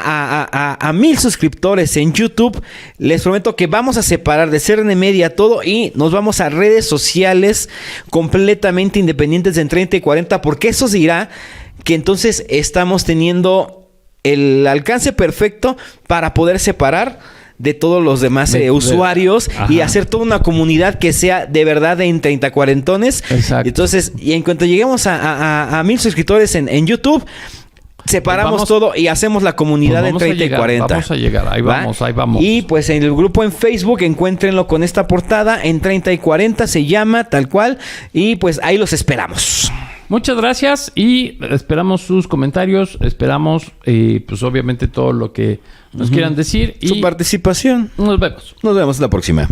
a 1000 suscriptores en YouTube, les prometo que vamos a separar de CRN Media todo y nos vamos a redes sociales completamente independientes de En 30 y 40, porque eso dirá que entonces estamos teniendo el alcance perfecto para poder separar de todos los demás usuarios y hacer toda una comunidad que sea de verdad de En 30 cuarentones. Exacto. Entonces, y en cuanto lleguemos a 1000 suscriptores en YouTube, separamos todo y hacemos la comunidad de 30 y 40. Vamos a llegar, ahí vamos. Y pues en el grupo en Facebook, encuéntrenlo con esta portada, En 30 y 40 se llama, tal cual, y pues ahí los esperamos. Muchas gracias y esperamos sus comentarios, esperamos pues obviamente todo lo que nos quieran decir. Su participación. Nos vemos. Nos vemos la próxima.